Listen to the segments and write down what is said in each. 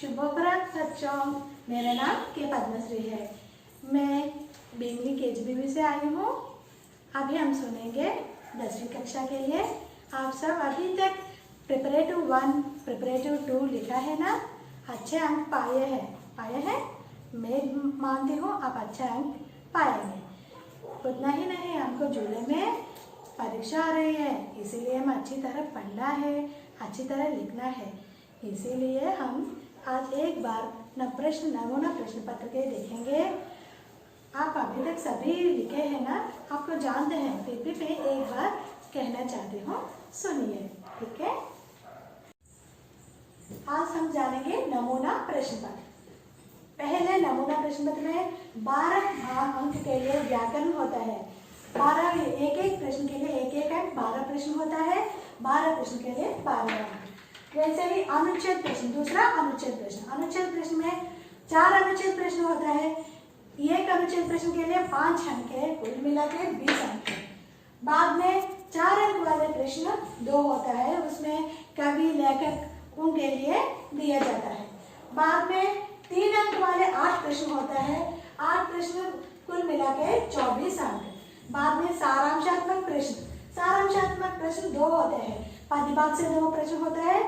शुभोपरात बच्चों, मेरा नाम के पद्मश्री है। मैं बेंगली केजीबीवी से आई हूँ। अभी हम सुनेंगे 10वीं कक्षा के लिए। आप सब अभी तक प्रिपरेटिव 1, प्रिपरेटिव 2 लिखा है ना? अच्छे अंक पाए हैं। मैं मानती हूँ आप अच्छे अंक पाएंगे। उतना ही नहीं, हमको जुलाई में परीक्षा आ रही है, इसीलिए हम अच्छी तरह पढ़ना है, अच्छी तरह लिखना है। इसीलिए हम आज एक बार नमूना प्रश्न पत्र के देखेंगे। आप अभी तक सभी लिखे हैं ना, आपको जानते हैं, फिर भी मैं एक बार कहना चाहती हूँ, सुनिए, ठीक है? आज हम जानेंगे नमूना प्रश्न पत्र। पहले नमूना प्रश्न पत्र में 12 अंक के लिए व्याकरण होता है। 12 एक प्रश्न के लिए एक अंक, 12 प्रश्न होता है। 12 प्रश्न के लिए 12 अंक। वैसे ही अनुच्छेद प्रश्न, दूसरा अनुच्छेद प्रश्न। अनुच्छेद प्रश्न में 4 अनुच्छेद प्रश्न होता है। एक अनुच्छेद प्रश्न के लिए 5 अंक है, कुल मिला के 20 अंक है। बाद में 4 अंक वाले प्रश्न 2 होता है, उसमें कवि लेखक उनके लिए दिया जाता है। बाद में 3 अंक वाले 8 प्रश्न होता है। 8 प्रश्न कुल मिला के 24 अंक। बाद में सारांशात्मक प्रश्न 2 होते हैं। पद्यभाग से 2 प्रश्न होता है,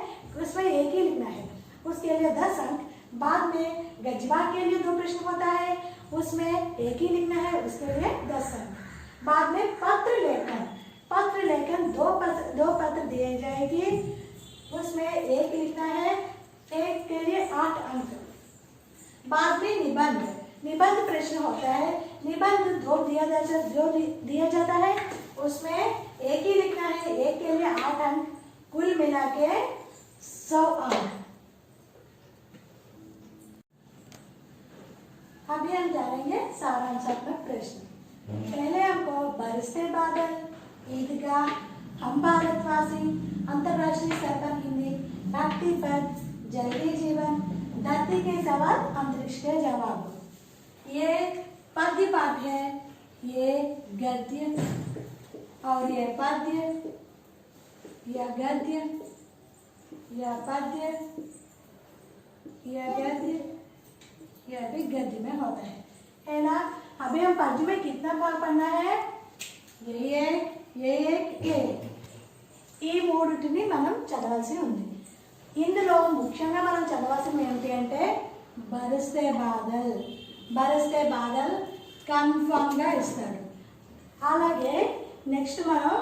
उसमें एक ही लिखना है, उसके लिए 10 अंक। बाद में गद्यभाग के लिए 2 प्रश्न होता है, उसमें एक ही लिखना है, उसके लिए 10 अंक। बाद में पत्र लेखन 2 पत्र दिए जाएगी, उसमें एक लिखना है, एक के लिए 8 अंक। बाद में निबंध प्रश्न होता है। निबंध 2 दिया जाता है, उसमें एक ही लिखना है, एक के लिए 8 अंक, कुल मिला के 100 अंक। अभी हम जानेंगे सारांशात्मक प्रश्न। पहले हमको बरसते बादल, ईदगाह, हम भारतवासी, अंतर्राष्ट्रीय स्तर पर हिंदी, भक्ति पद, जल ही जीवन, धरती के सवाल, अंतरिक्ष के जवाब। ये पद्य पाठ है, ये गद्य और ये पद्य, या गद्य, या पद्य, या गद्य, यह भी गद्य में होता है ना? अभी हम पद्य में कितना भाग पढ़ना है? ये ఈ మూడిటిని మనం చదవాల్సి ఉంది. ఇందులో ముఖ్యంగా మనం చదవాల్సింది ఏంటి అంటే బరిస్తే బాదల్ కన్ఫర్మ్గా ఇస్తాడు. అలాగే నెక్స్ట్ మనం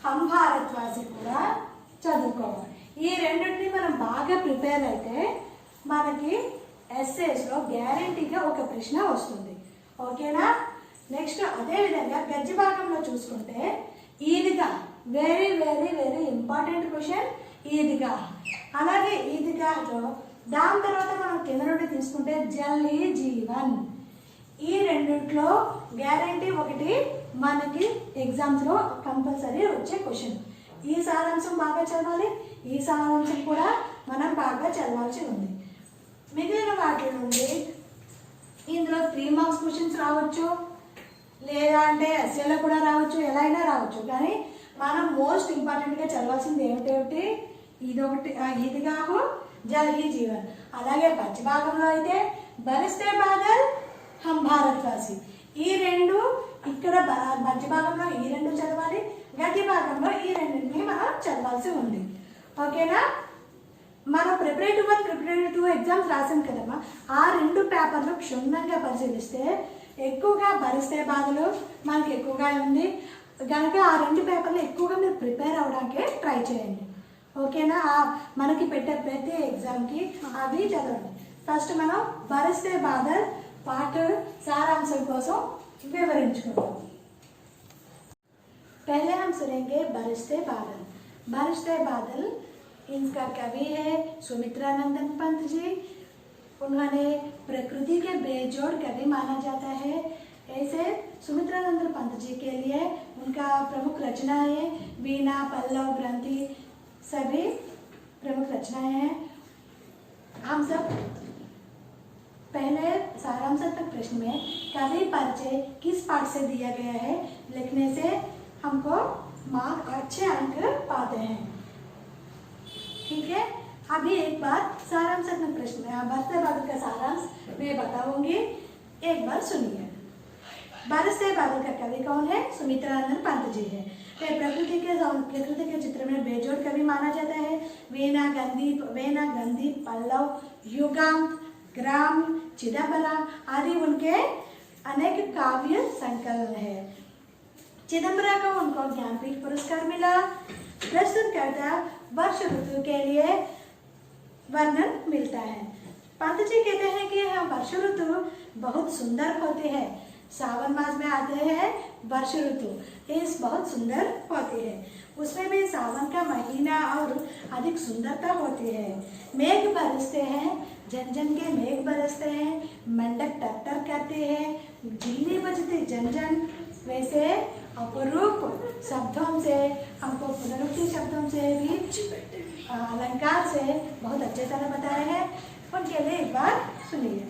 హమ్ భారత్వాసి కూడా చదువుకోవాలి. ఈ రెండింటిని మనం బాగా ప్రిపేర్ అయితే మనకి ఎస్ఏస్లో గ్యారంటీగా ఒక ప్రశ్న వస్తుంది. ఓకేనా? నెక్స్ట్ అదేవిధంగా గద్య భాగంలో చూసుకుంటే Idgah very very very important question Idgah. అలాగే ఈద్గాలో దాని తర్వాత మనం కింద నుండి తీసుకుంటే జల్ హీ జీవన్. ఈ రెండిట్లో గ్యారంటీ ఒకటి మనకి ఎగ్జామ్స్లో కంపల్సరీ వచ్చే క్వశ్చన్. ఈ సారాంశం బాగా చదవాలి, ఈ సారాంశం కూడా మనం బాగా చదవాల్సి ఉంది. మిగిలిన వాటి నుండి ఇందులో 3 మార్క్స్ క్వశ్చన్స్ రావచ్చు, లేదా అంటే ఎస్ఏలో కూడా రావచ్చు, ఎలా అయినా రావచ్చు. కానీ మనం మోస్ట్ ఇంపార్టెంట్గా చదవాల్సింది ఏమిటి? ఇదొకటి, ఈద్గాహ్, జల్ హీ జీవన్. అలాగే పద్య భాగంలో అయితే బరిస్తే బాదల్, హమ్ భారత్వాసి. ఈ రెండు ఇక్కడ మధ్య భాగంలో ఈ 2 చదవాలి, గద్య భాగంలో ఈ 2ని మనం చదవాల్సి ఉంది. ఓకేనా? మనం ప్రిపరేటివ్ 1, ప్రిపరేటివ్ 2 ఎగ్జామ్స్ రాసాం కదమ్మా. ఆ 2 పేపర్లు క్షుణ్ణంగా పరిశీలిస్తే ఎక్కువగా బరిస్తే బాధలు మనకి ఎక్కువగా ఉంది కనుక ఆ 2 పేపర్లు ఎక్కువగా మీరు ప్రిపేర్ అవ్వడానికి ట్రై చేయండి. ఓకేనా? మనకి పెట్టే ప్రతి ఎగ్జామ్కి అవి చదవండి. ఫస్ట్ మనం బరిస్తే బాదల్ పార్ట్ సారాంశం కోసం వివరించుకుందాం. पहले हम सुनेंगे बरसते बादल। इनका कवि है सुमित्रानंदन पंत जी। उन्होंने प्रकृति के बेजोड़ कवि माना जाता है। ऐसे सुमित्रानंदन पंत जी के लिए उनका प्रमुख रचनाएं वीणा, पल्लव, ग्रंथि सभी प्रमुख रचनाएं हैं। हम सब पहले सारांशात्मक प्रश्न में कवि परिचय किस पाठ से दिया गया है लिखने से हमको मार्क अच्छे अंक पाते हैं. ठीक है. अभी एक बार सारांशात्मक प्रश्न बरसते बादल का सारांश मैं बताऊंगी, एक बार सुनिए। बरसते बादल का कवि कौन है? सुमित्रानंद पंत जी है। वे प्रकृति के चित्र में बेजोड़ कवि माना जाता है। वेना गंधी, पल्लव, युगांत, ग्राम, चिदंबरा आदि उनके अनेक काव्य संकलन है। चिदंबरा को उनको ज्ञानपीठ पुरस्कार मिला। प्रस्तुत करता वर्ष ऋतु के लिए वर्णन मिलता है। पंत जी कहते हैं कि वर्ष ऋतु बहुत सुंदर होती है। सावन मास में आते हैं वर्ष ऋतु, इस बहुत सुंदर होती है। उसमें भी सावन का महीना और अधिक सुंदरता होती है। मेघ बरसते हैं, जन जन के मेघ बरसते हैं, मंडक टर्टर करते हैं, झिल्ली बजते जन जन। वैसे अपरूप शब्दों से, हमको पुनरुक्ति शब्दों से भी अलंकार से बहुत अच्छे तरह बताए हैं। उनके लिए एक बार सुनिए।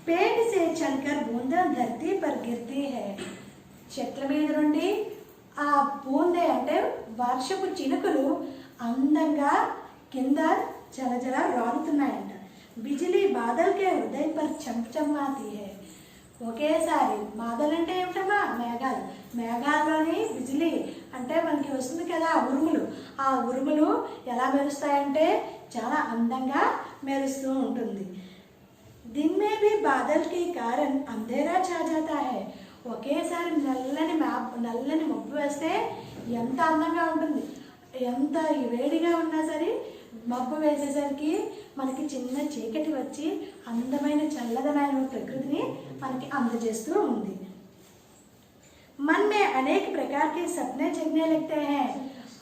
पेड़ से चलकर बूंदें धरती पर गिरती है। చెట్ల మీద నుండి ఆ బూందే అంటే వర్షపు చినుకులు అందంగా కింద జలజల రాలుతున్నాయంట। బిజిలీ బాదల్ కే హృదయ పర్ చమచమాతి హై। ఒకేసారి బాదల్ అంటే ఏమిటమ్మా? మేఘాలు, మేఘాల్లోని బిజిలీ అంటే మనకి వస్తుంది కదా ఉరుములు, ఆ ఉరుములు ఎలా మెరుస్తాయంటే చాలా అందంగా మెరుస్తూ ఉంటుంది। दिन में भी बादल के कारण अंधेरा छा जाता है। ఒకేసారి నల్లని మబ్బు వేస్తే ఎంత అందంగా ఉంటుంది, ఎంత వేడిగా ఉన్నా సరే మబ్బు వేసేసరికి మనకి చిన్న చీకటి వచ్చి అందమైన చల్లదనమైన ప్రకృతిని మనకి అందజేస్తూ ఉంది। मन में अनेक प्रकार के सपने जगने लगते हैं।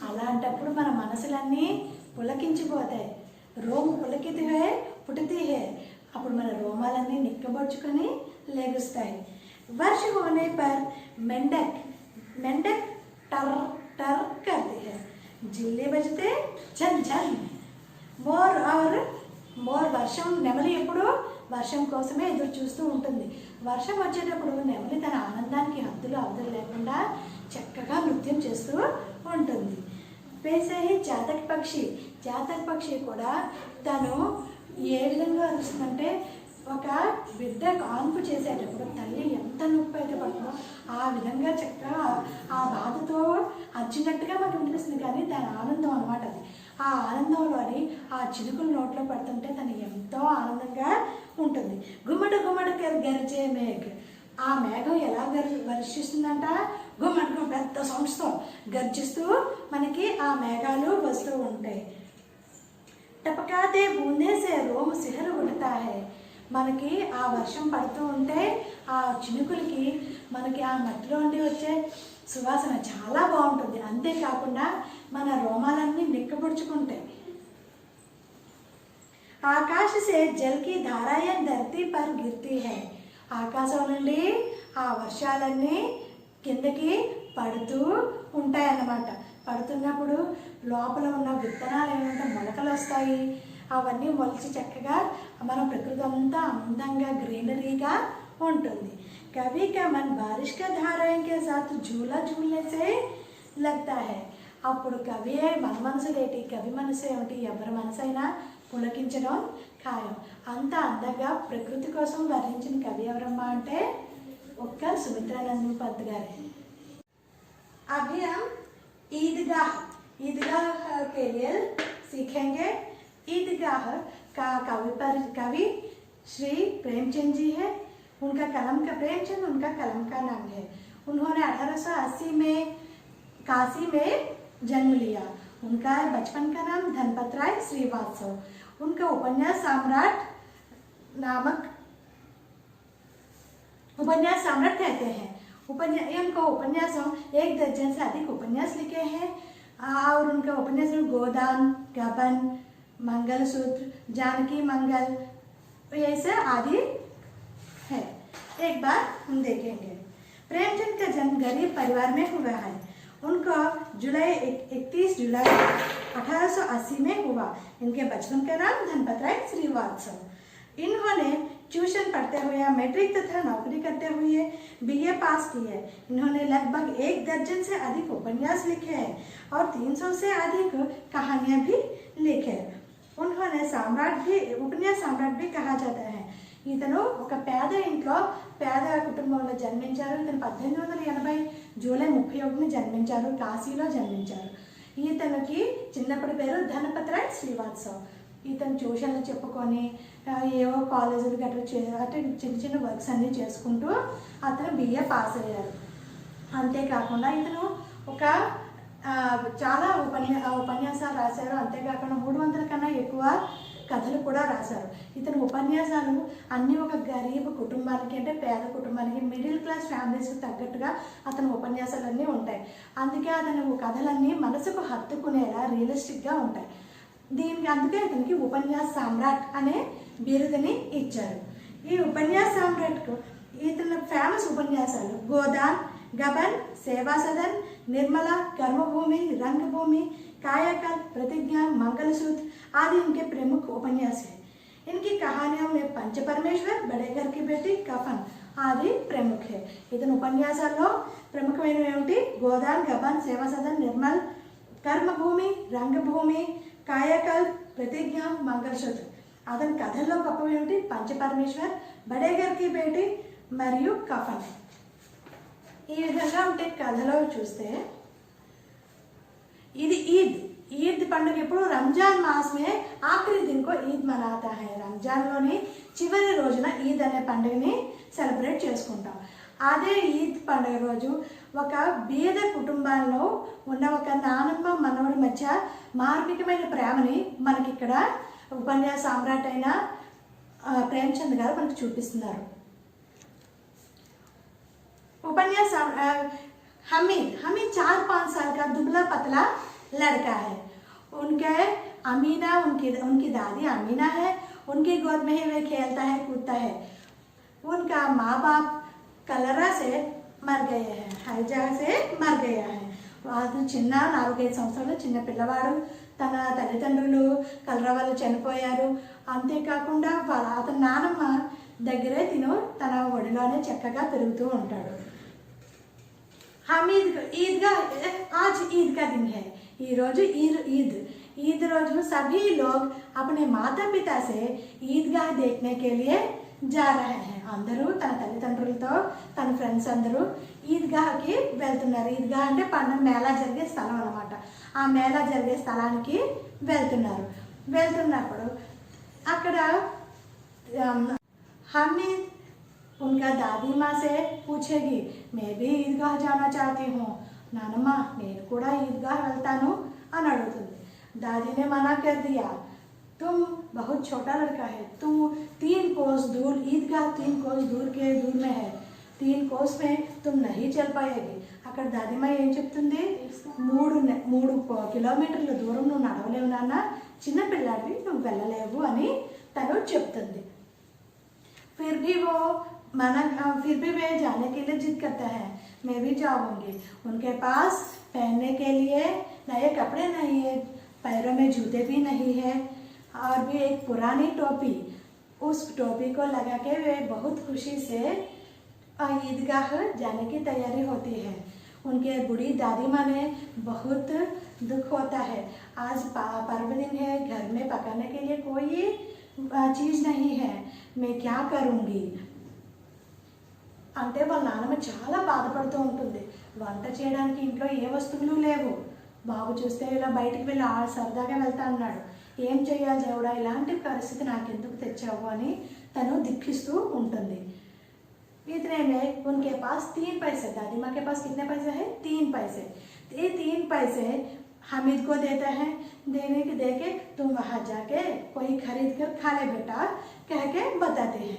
అలాంటప్పుడు మన మనసులన్నీ పులకించిపోతాయి। రోమ్ పులకితి హై పుటితి హై, అప్పుడు మన రోమాలన్నీ నిక్కబొచ్చుకొని లేగుస్తాయి। वर्ष होने पर मेंढक टर टर करती है, जिल्ले बजते झन झन। మోర్ వర్షం నెమలి ఎప్పుడు వర్షం కోసమే ఎదురు చూస్తూ ఉంటుంది। వర్షం వచ్చేటప్పుడు నెమలి తన ఆనందానికి హద్దులు అవధులు లేకుండా చక్కగా నృత్యం చేస్తూ ఉంటుంది। वैसे ही జాతక్ పక్షి కూడా తను ఏ విధంగా అరుస్తుందంటే, ఒక బిడ్డ కాన్పు చేసేటప్పుడు తల్లి ఎంత నొప్పి అయితే పడుతుందో ఆ విధంగా చక్కగా ఆ బాధతో అచ్చినట్టుగా మనకు అనిపిస్తుంది, కానీ దాని ఆనందం అనమాట అది। ఆ ఆనందంలోని ఆ చినుకులు నోట్లో పడుతుంటే తను ఎంతో ఆనందంగా ఉంటుంది। గుమ్మడి గరిచే మేఘ, ఆ మేఘం ఎలా వర్షిస్తుందంట, గుమ్మడిగా పెద్ద సౌండ్స్తో గర్జిస్తూ మనకి ఆ మేఘాలు వస్తూ ఉంటాయి। टपकाते बूंदे से रोम सिहर उठता है। మనకి ఆ వర్షం పడుతూ ఉంటే ఆ చినుకులకి మనకి ఆ మట్టిలో ఉండి వచ్చే సువాసన చాలా బాగుంటుంది। అంతేకాకుండా మన రోమాలన్నీ నిక్కబొడుచుకుంటాయి। ఆకాశ से जल की धाराएं धरती पर गिरती है। ఆకాశం నుండి ఆ వర్షాలన్నీ కిందకి పడుతూ ఉంటాయన్నమాట। పడుతున్నప్పుడు లోపల ఉన్న విత్తనాలు ఏమంటే మొలకలు వస్తాయి। అవన్నీ మొలిచి చక్కగా మన ప్రకృతి అంతా అందంగా గ్రీనరీగా ఉంటుంది। कभी का मन बारिश का धाराएं के साथ झूला झूलने से लगता है। అప్పుడు కవి మన మనసులేటి, కవి మనసు ఏమిటి, ఎవరి మనసైనా పులకించడం ఖాయం। అంత అందంగా ప్రకృతి కోసం వర్ణించిన కవి ఎవరమ్మా అంటే ఒక్క సుమిత్రానంద పంత్ గారే। अभी हम ईदगाह के लिए सीखेंगे। ईदगाह का कवि श्री प्रेमचंद जी है। उनका प्रेमचंद उनका कलम का नाम है। उन्होंने 1880 में काशी में जन्म लिया। उनका बचपन का नाम धनपत राय श्रीवास्तव। उनका उपन्यास सम्राट कहते हैं। उनको उपन्यासों 1 दर्जन से अधिक उपन्यास लिखे हैं। और उनका उपन्यास में गोदान, गबन, मंगलसूत्र, जानकी मंगल ऐसे आदि है। एक बार हम देखेंगे। प्रेमचंद का जन्म गरीब परिवार में हुआ है। उनको 31 जुलाई 1880 में हुआ। इनके बचपन का नाम धनपत राय श्रीवास्तव। इन्होंने ट्यूशन पढ़ते हुए या मैट्रिक तथा नौकरी करते हुए बीए पास की है। इन्होंने लगभग 1 दर्जन से अधिक उपन्यास लिखे हैं और 300 से अधिक कहानियां भी लिखे हैं। उन्होंने साम्राट भी, उपन्यास साम्राट भी कहा जाता है। ఇతను ఒక పేద ఇంట్లో పేద కుటుంబంలో జన్మించారు. ఇతను 1880 జూలై 31న జన్మించారు. కాశీలో జన్మించారు. ఇతనికి చిన్నప్పటి పేరు ధనపతిరాయ్ శ్రీవాత్సవ్. ఇతను ట్యూషన్లు చెప్పుకొని ఏవో కాలేజీలు గట్రా అంటే చిన్న చిన్న వర్క్స్ అన్నీ చేసుకుంటూ అతను బిఏ పాస్ అయ్యారు. అంతేకాకుండా ఇతను ఒక చాలా ఉపన్యాసాలు రాశారు. అంతేకాకుండా 300 కన్నా ఎక్కువ కథలు కూడా రాశారు. ఇతని ఉపన్యాసాలు అన్నీ ఒక గరీబ్ కుటుంబానికి, అంటే పేద కుటుంబానికి, మిడిల్ క్లాస్ ఫ్యామిలీస్కి తగ్గట్టుగా అతని ఉపన్యాసాలన్నీ ఉంటాయి. అందుకే అతని కథలన్నీ మనసుకు హత్తుకునేలా రియలిస్టిక్గా ఉంటాయి. అందుకే ఇతనికి ఉపన్యాస సామ్రాట్ అనే బిరుదుని ఇచ్చారు. ఈ ఉపన్యాస సామ్రాట్కు ఇతని ఫేమస్ ఉపన్యాసాలు గోదాన్, गबन, सेवा सदन, निर्मला, कर्मभूमि, रंगभूमि, कायाकल्प, प्रतिज्ञा, मंगलसूत्र आदि इनके प्रमुख उपन्यास हैं। इनकी कहानियों में पंच परमेश्वर, बड़े घर की बेटी, कफन आदि प्रमुख है। इतने उपन्यासाల్లో ప్రముఖమైనవి ఏమిటి? గోదాన్, గబన్, సేవా సదన్, నిర్మల్, కర్మభూమి, రంగభూమి, కాయకల్ప్, ప్రతిజ్ఞ, మంగళసూత్ర. అతని కథల్లో గొప్పవి ఏమిటి? పంచపరమేశ్వర్, బడే ఘర్ కి బేటీ మరియు కఫన్. ఈ విధంగా ఉంటే కథలో చూస్తే ఇది ఈద్ పండుగ ఎప్పుడు రంజాన్ మాస్ మే ఆఖరి దిన్ కో ఈద్ మనాతా హై. రంజాన్లోని చివరి రోజున ఈద్ అనే పండుగని సెలబ్రేట్ చేసుకుంటాం. అదే ఈద్ పండుగ రోజు ఒక బీద కుటుంబాల్లో ఉన్న ఒక నానమ్మ మనవడి మధ్య మార్మికమైన ప్రేమని మనకి ఇక్కడ ఉపన్యాస సామ్రాట్ అయిన ప్రేమచంద్ గారు మనకు చూపిస్తున్నారు. उपन्यास हमीद 4-5 साल का दुबला पतला लड़का है. उनके अमीना उनकी दादी अमीना है. उनकी गोद में ही वह खेलता है, कूदता है. उनका माँ बाप कलरा से मर गए हैं, हैजा से मर गया है. వాళ్ళు చిన్న 4-5 సంవత్సరాలు చిన్న పిల్లవాడు. తన తల్లిదండ్రులు కలరా వల్ల చనిపోయారు. అంతేకాకుండా అతని నానమ్మ దగ్గరే తన ఒడిలోనే చక్కగా పెరుగుతూ ఉంటాడు. हमीद ईदगाह आज ईद का दिन है. ये रोज ईद रोज सभी लोग अपने माता पिता से ईदगाह देखने के लिए जा रहे हैं. अंदरू तन तल्लिదండ్రులతో తన ఫ్రెండ్స్ అందరూ ఈద్గాహ్కి వెళ్తున్నారు. ఈద్గాహ్ అంటే పండుగ మేళా జరిగే స్థలం అన్నమాట. ఆ మేళా జరిగే స్థలానికి వెళ్తున్నప్పుడు అక్కడ हमीद उनका दादी माँ से पूछेगी, मैं भी ईदगाह जाना चाहती हूँ. नानम्मा నేను కూడా ఈద్గాహ్ వెళ్తాను అని అడుగుతుంది. दादी ने मना कर दिया. तुम बहुत छोटा लड़का है. तुम 3 कोस दूर ईदगाह 3 कोस दूर में है. 3 कोस में तुम नहीं चल पाएगी. అక్కడ దాదిమా ఏం చెప్తుంది? 3 కిలోమీటర్ల దూరం నువ్వు నడవలేవు నాన్న, చిన్నపిల్లాడివి, నువ్వు వెళ్ళలేవు అని తను చెప్తుంది. फिर भी वे जाने के लिए जिद करता है. मैं भी जाऊंगी. उनके पास पहनने के लिए नए कपड़े नहीं है, पैरों में जूते भी नहीं है और भी एक पुरानी टोपी. उस टोपी को लगा के वे बहुत खुशी से ईदगाह जाने की तैयारी होती है. उनके बूढ़ी दादी माँ ने बहुत दुख होता है. आज पर्व दिन है, घर में पकाने के लिए कोई चीज़ नहीं है, मैं क्या करूँगी. అంటే వాళ్ళ నాన్నమ్మ చాలా బాధపడుతూ ఉంటుంది. వంట చేయడానికి ఇంట్లో ఏ వస్తువులు లేవు. బాబు చూస్తే ఇలా బయటికి వెళ్ళి సరదాగా వెళ్తా అన్నాడు. ఏం చేయాలి దేవుడా, ఇలాంటి పరిస్థితి నాకెందుకు తెచ్చావు అని తను దుఃఖిస్తూ ఉంటుంది. इतने में उनके पास 3 पैसे, दादी माँ के पास कितने पैसे हैं? 3 पैसे. ये 3 पैसे हमीद को देता है. दे के तुम वहाँ जाके कोई खरीद कर खा ले बेटा कह के बताते हैं.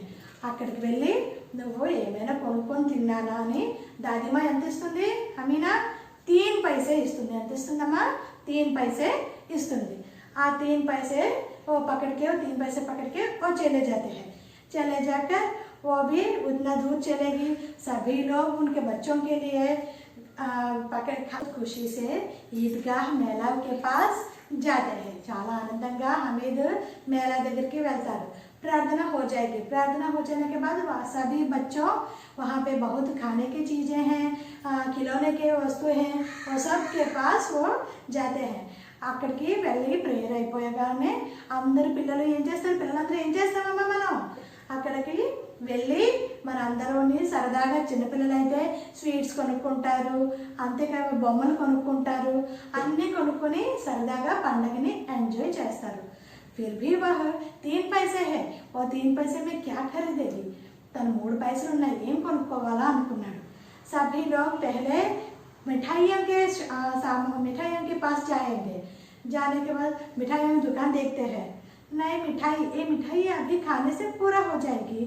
అక్కడికి వెళ్ళి నువ్వు ఏమైనా కొనుక్కొని తిన్నానా అని దాదిమా ఎంత ఇస్తుంది? అమీనా 3 पैसे ఇస్తుంది. ఎంత ఇస్తుందమ్మా? 3 पैसे ఇస్తుంది. ఆ 3 पैसे वो पकड़ के 3 पैसे पकड़ के वो चले जाते हैं. चले जाकर वो भी उतना दूर चलेगी. सभी लोग उनके बच्चों के लिए पकड़ खा खुशी से ईदगाह मेला के पास जाते हैं। చాలా ఆనందంగా హమీద్ मेला దగ్గరికి వెళ్తారు। प्रार्थना हो जाएगी। प्रार्थना हो जाने के बाद सभी बच्चों वहाँ पे बहुत खाने की चीज़ें हैं, खिलौने के वस्तु हैं, वो सब के पास वो जाते हैं। అక్కడికి వెళ్ళి ప్రేయర్ అయిపోయగానే అందరు పిల్లలు ఏం చేస్తారు, పిల్లలందరూ ఏం చేస్తామమ్మా మనం అక్కడికి వెళ్ళి మన అందరూని సరదాగా చిన్నపిల్లలు అయితే స్వీట్స్ కొనుక్కుంటారు, అంతేకాదు బొమ్మలు కొనుక్కుంటారు, అన్నీ కొనుక్కొని సరదాగా పండగని ఎంజాయ్ చేస్తారు। फिर भी वह 3 पैसे है, वो 3 पैसे में क्या खरीदेगी, తను 3 పైసలు ఉన్నాయి ఏం కొనుక్కోవాలా అనుకున్నాడు। सभी लोग पहले मिठाइयों के पास जाएंगे। जाने के बाद मिठाइयों की दुकान देखते हैं। नई मिठाई, ये मिठाई अभी खाने से पूरा हो जाएगी,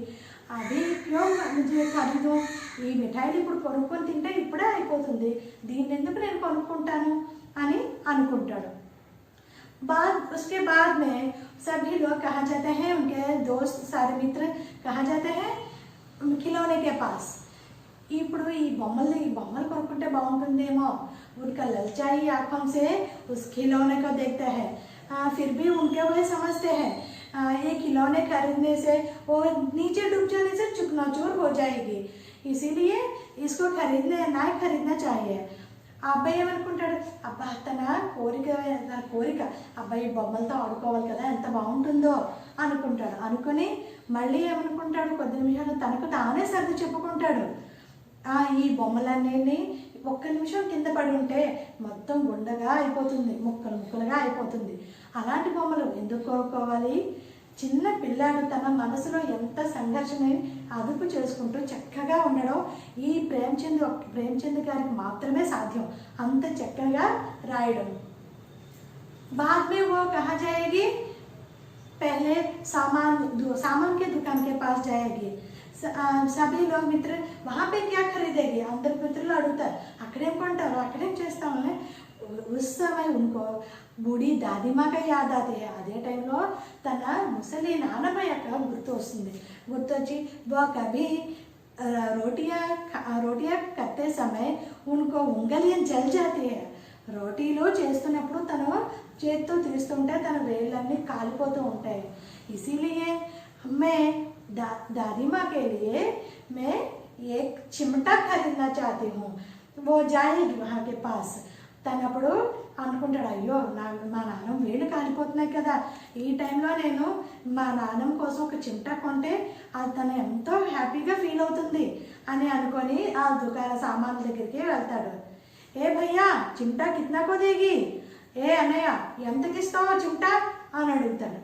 अभी क्यों मुझे खरीदूं, ఈ మిఠాయిలు ఇప్పుడు కొనుక్కొని తింటే ఇప్పుడే అయిపోతుంది, దీన్ని ఎందుకు నేను కొనుక్కుంటాను అని అనుకుంటాడు। उसके बाद में सभी लोग कहाँ जाते हैं, उनके दोस्त सारे मित्र कहाँ जाते हैं, खिलौने के पास। ఇప్పుడు ఈ బొమ్మలు కొనుక్కుంటే బాగుంటుందేమో, उनका ललचाई आँखों से उस खिलौने को देखते हैं। फिर भी उनके वह समझते हैं ये खिलौने खरीदने से वो नीचे डूब जाने से चूकनाचूर हो जाएगी, इसीलिए इसको ना खरीदना चाहिए। అబ్బాయి ఏమనుకుంటాడు, అబ్బా తన కోరిక అబ్బాయి బొమ్మలతో ఆడుకోవాలి కదా, ఎంత బాగుంటుందో అనుకుంటాడు। అనుకుని మళ్ళీ ఏమనుకుంటాడు, కొద్ది నిమిషాలు తనకు తానే సర్ది చెప్పుకుంటాడు, ఈ బొమ్మలన్నీ ఒక్క నిమిషం కింద పడి ఉంటే మొత్తం గుండగా అయిపోతుంది, ముక్కలుగా అయిపోతుంది, అలాంటి బొమ్మలు ఎందుకు కొనుక్కోవాలి। చిన్న పిల్లాడు తన మనసులో ఎంత సంఘర్షణ అదుపు చేసుకుంటూ చక్కగా ఉండడం ఈ ప్రేమ్చంద్ గారికి మాత్రమే సాధ్యం, అంత చక్కగా రాయడం। बाद में वो कहाँ जाएगी, पहले सामान के दुकान के पास जाएगी। सभी लोग मित्र वहाँ पे क्या खरीदेगी, अंदर मित्रुలు అడుగుతారు అక్కడేం కొంటారు, అక్కడేం చేస్తామని। उस समय उनको बूढ़ी दादी माँ का याद आती है। అదే టైంలో తన ముసలి నానమ్మ యొక్క గుర్తు వస్తుంది। గుర్తొచ్చి वो कभी रोटियाँ करते समय उनको उंगलियाँ जल जाती है। రోటీలు చేస్తున్నప్పుడు తను చేత్తో తీస్తుంటే తన వేళ్ళన్నీ కాలిపోతూ ఉంటాయి। इसीलिए मैं दादी माँ के लिए मैं एक चिमटा खरीदना चाहती हूँ। वो जाएगी वहाँ के पास। తనప్పుడు అనుకుంటాడు, అయ్యో మా నాన్నమ్మ వేళ్ళు కాలిపోతున్నాయి కదా, ఈ టైంలో నేను మా నాన్నమ్మ కోసం ఒక చిమటా కొంటే అది తను ఎంతో హ్యాపీగా ఫీల్ అవుతుంది అని అనుకొని ఆ దుకాణ సామాన్ల దగ్గరికి వెళ్తాడు। ఏ భయ్యా చిమటా కిత్నాకో దేగి, ఏ అన్నయ్య ఎంతకి ఇస్తావో చిమటా అని అడుగుతాడు।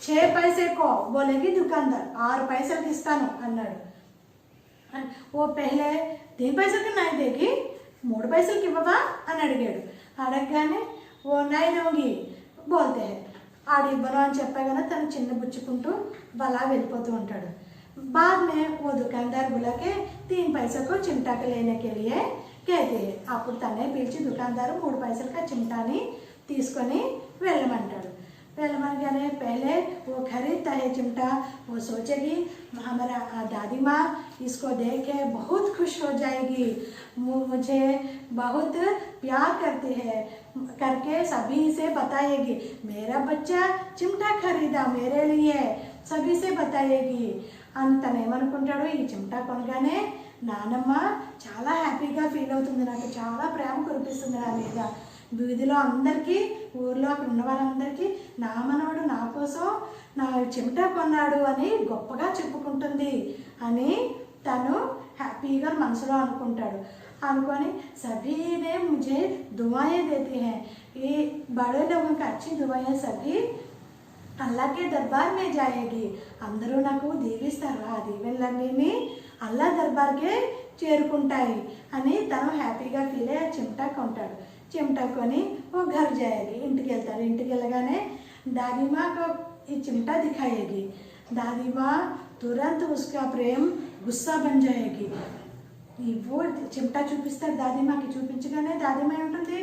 6 पैसे को बोलेगी दुकानदार, 6 पैसలకి ఇస్తాను అన్నాడు। ఓ పహలే 3 पैसे नहीं देगी, 3 पैसలకి ఇవ్వవా అని అడిగాడు। అడగగానే ఓ నై దోంగి బోల్తే హై, ఆడు ఇవ్వను అని చెప్పగానే తను చిన్న బుచ్చుకుంటూ అలా వెళ్ళిపోతూ ఉంటాడు। बाद में वो दुकानदार बुला के 3 पैसे को चिमटा के लेने के लिए कहते हैं। అప్పుడు తనే పిలిచి దుకాణదారు 3 पैसల చిమటాని తీసుకొని వెళ్ళమంటాడు। వెళ్ళమనగానే पहले वो खरीदता है चिमटा, वो सोचेगी हमारा दादी माँ इसको देख के बहुत खुश हो जाएगी, मुझे बहुत प्यार करती है करके सभी से बताएगी, मेरा बच्चा चिमटा खरीदा मेरे लिए, सभी से बताएगी అని తను ఏమనుకుంటాడో, ఈ చిమటా కొనగానే నానమ్మ చాలా హ్యాపీగా ఫీల్ అవుతుంది, నాకు చాలా ప్రేమ కురిపిస్తుంది నా మీద, వీధిలో అందరికీ ఊర్లో అక్కడ ఉన్న వారందరికీ నా మనవడు నా కోసం నా చిమటా కొన్నాడు అని గొప్పగా చెప్పుకుంటుంది అని తను హ్యాపీగా మనసులో అనుకుంటాడు। అనుకొని सभी ने मुझे दुआएं देती हैं, ये बड़े लोगों की अच्छी दुआएं सभी अल्लाह के दरबार में जाएगी, అందరూ నాకు దీవిస్తారు, ఆ దీవెనలన్నీ అల్లా దర్బార్కే చేరుకుంటాయి అని తను హ్యాపీగా ఫీల్ అయ్యి చిమటా కొంటాడు। चिमटा कोनी वो घर जाएगी, इंटिकी వెళ్తాడు। ఇంటికి వెళ్ళగానే दादी माँ को ये चिमटा दिखाएगी। दादी माँ तुरंत उसका प्रेम गुस्सा बन जाएगी। वो चिमटा చూపిస్తాడు दादी माँ की, చూపించగానే दादी माँ ఏమంటుంది,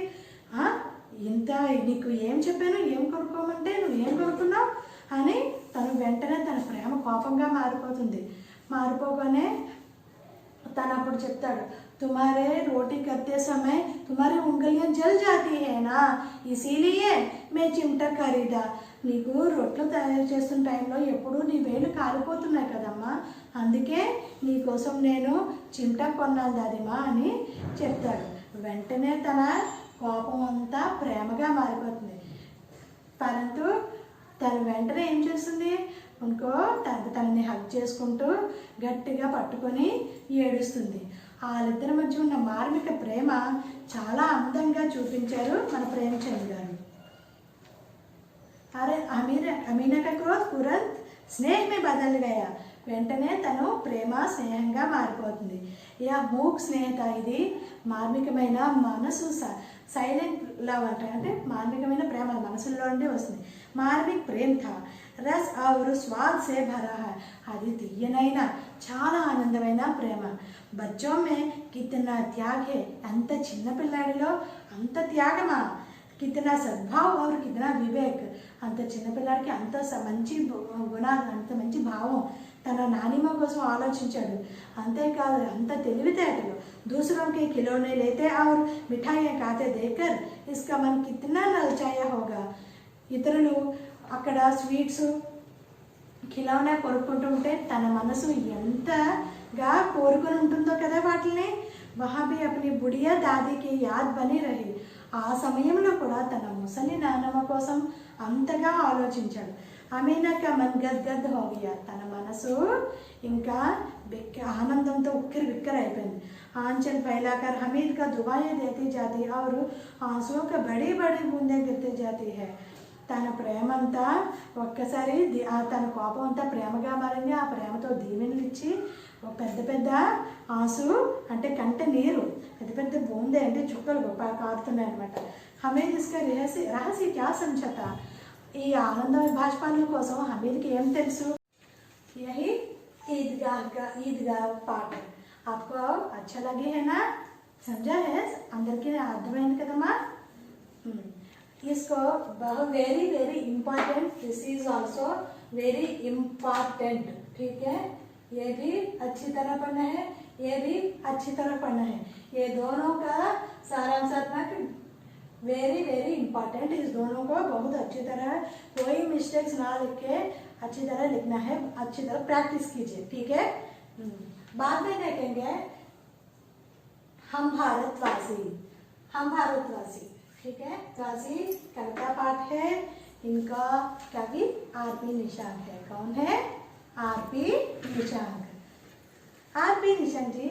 ఇంత నీకు ఏం చెప్పాను, ఏం కొనుక్కోమంటే నువ్వు ఏం కొనుక్కున్నావు అని తను వెంటనే తన ప్రేమ కోపంగా మారిపోతుంది। మారిపోగానే తను అప్పుడు చెప్తాడు, तुम्हारे रोटी करते समय तुम्हारी उंगलियां जल जाती है ना, इसीलिए मैं चिमटा खरीदा। నీకు రొట్టెలు తయారు చేస్తున్న టైంలో ఎప్పుడు నీ వేలు కాలిపోతున్నాయి కదమ్మా, అందుకే నీకోసం నేను చిమటా కొన్నాను దాదిమా అని చెప్తాడు. వెంటనే తన కోపం అంతా ప్రేమగా మారిపోతుంది. పరంతు తను వెంటనే ఏం చేస్తుంది, ఇంకో తనని హగ్ చేసుకుంటూ గట్టిగా పట్టుకొని ఏడుస్తుంది. వాళ్ళిద్దరి మధ్య ఉన్న మార్మిక ప్రేమ చాలా అందంగా చూపించారు మన ప్రేమచంద్ గారు. అరే అమీనా కా క్రోధ్ తురంత్ స్నేహ్ మే బదల్ గయా, వెంటనే తను ప్రేమ స్నేహంగా మారిపోతుంది. యా మూక్ స్నేహత, ఇది మార్మికమైన మనసు, సైలెంట్ లవ్ అంటే మార్మికమైన ప్రేమ మనసులో నుండి వస్తుంది. మార్మిక్ ప్రేమ్ థా, రస్ ఔర్ స్వాద్ సే భరా హై, అది తీయనైన చాలా ఆనందమైన ప్రేమ. బచ్చో మే కితనా త్యాగ్ హై, అంత చిన్నపిల్లాడిలో అంత త్యాగమా. కితనా సద్భావ్ ఔర్ కితనా వివేక్, అంత చిన్నపిల్లాడికి అంత మంచి గుణాలు, అంత మంచి భావం. తన నానిమ్మ కోసం ఆలోచించాడు. అంతేకాదు అంత తెలివితేటలు. दूसरों के खिलौने लेते और मिठाइयाँ खाते देखकर इसका मन कितना ललचाया होगा. ఇతరులు అక్కడ స్వీట్స్ ఖిలౌనా కొరుక్కుంటూ ఉంటే తన మనసు ఎంతగా కోరుకొని ఉంటుందో కదా వాటిని. వహా భీ అప్ని బుడియా దాదీకి యాద్ బని రహి, ఆ సమయంలో కూడా తన ముసలి నాన్నమ్మ కోసం అంతగా ఆలోచించాడు. అమీనా కా మన్ గద్గద్ హో గయా, తన మనసు ఇంకా ఆనందంతో ఉక్కిరి బిక్కిరి అయిపోయింది. आंचल फैलाकर हमीद का दुआएं देती जाती और आंसुओं का बड़ी बड़ी बूंदें गिरती जाती है. తన ప్రేమంతా ఒక్కసారి తన కోపం అంతా ప్రేమగా మారింది. ఆ ప్రేమతో దీవెనలు ఇచ్చి ఒక పెద్ద పెద్ద ఆంసు అంటే కంట నీరు, పెద్ద పెద్ద బూందే అంటే చుక్కలు కారుతున్నాయి అనమాట. హమీద్ ఇస్కా రహస్య క్యా సంచత, ఈ ఆనంద భాష్పాల కోసం హమీద్కి ఏం తెలుసు. యహి ఈద్గాహ్ పాట आपको अच्छा लगे है ना, समझा है, अंदर के अर्थమైంది కదమ్మా. इसको बहुत very very important, this is also very important, ठीक है. ये भी अच्छी तरह पढ़ना है, ये भी अच्छी तरह पढ़ना है. ये दोनों का सारांशात्मक वेरी वेरी इम्पोर्टेंट, इस दोनों को बहुत अच्छी तरह कोई मिस्टेक्स ना लिख के अच्छी तरह लिखना है, अच्छी तरह प्रैक्टिस कीजिए, ठीक है. बाद में देखेंगे हम भारतवासी, हम भारतवासी, ठीक है. वासी कविता पाठ है, इनका कवि आरपी निशांक है. कौन है? आरपी निशांक. आरपी निशांक जी,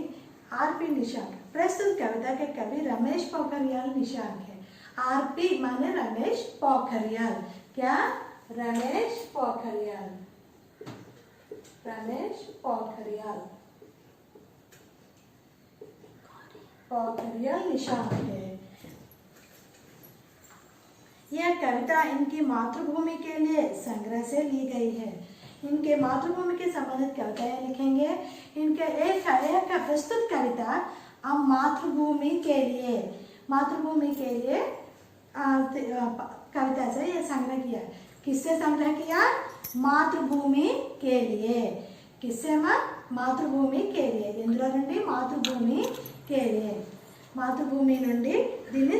आरपी निशांक. प्रस्तुत कविता के कवि रमेश पोखरियाल निशांक है. आरपी माने रमेश पोखरियाल. क्या? रमेश पोखरियाल, रमेश पोखरियाल, पोखरियाल निशांक है. यह कविता इनकी मातृभूमि के लिए संग्रह से ली गई है. इनके मातृभूमि के संबंधित कविताएं लिखेंगे. इनके एक प्रस्तुत कविता अब मातृभूमि के लिए कविता से यह संग्रह किया. किससे संग्रह किया? मातृभूमि के लिए. किससे? मातृभूमि के लिए. इंद्र నుండి मातृभूमि के लिए, मातृभूमि నుండి దీన్ని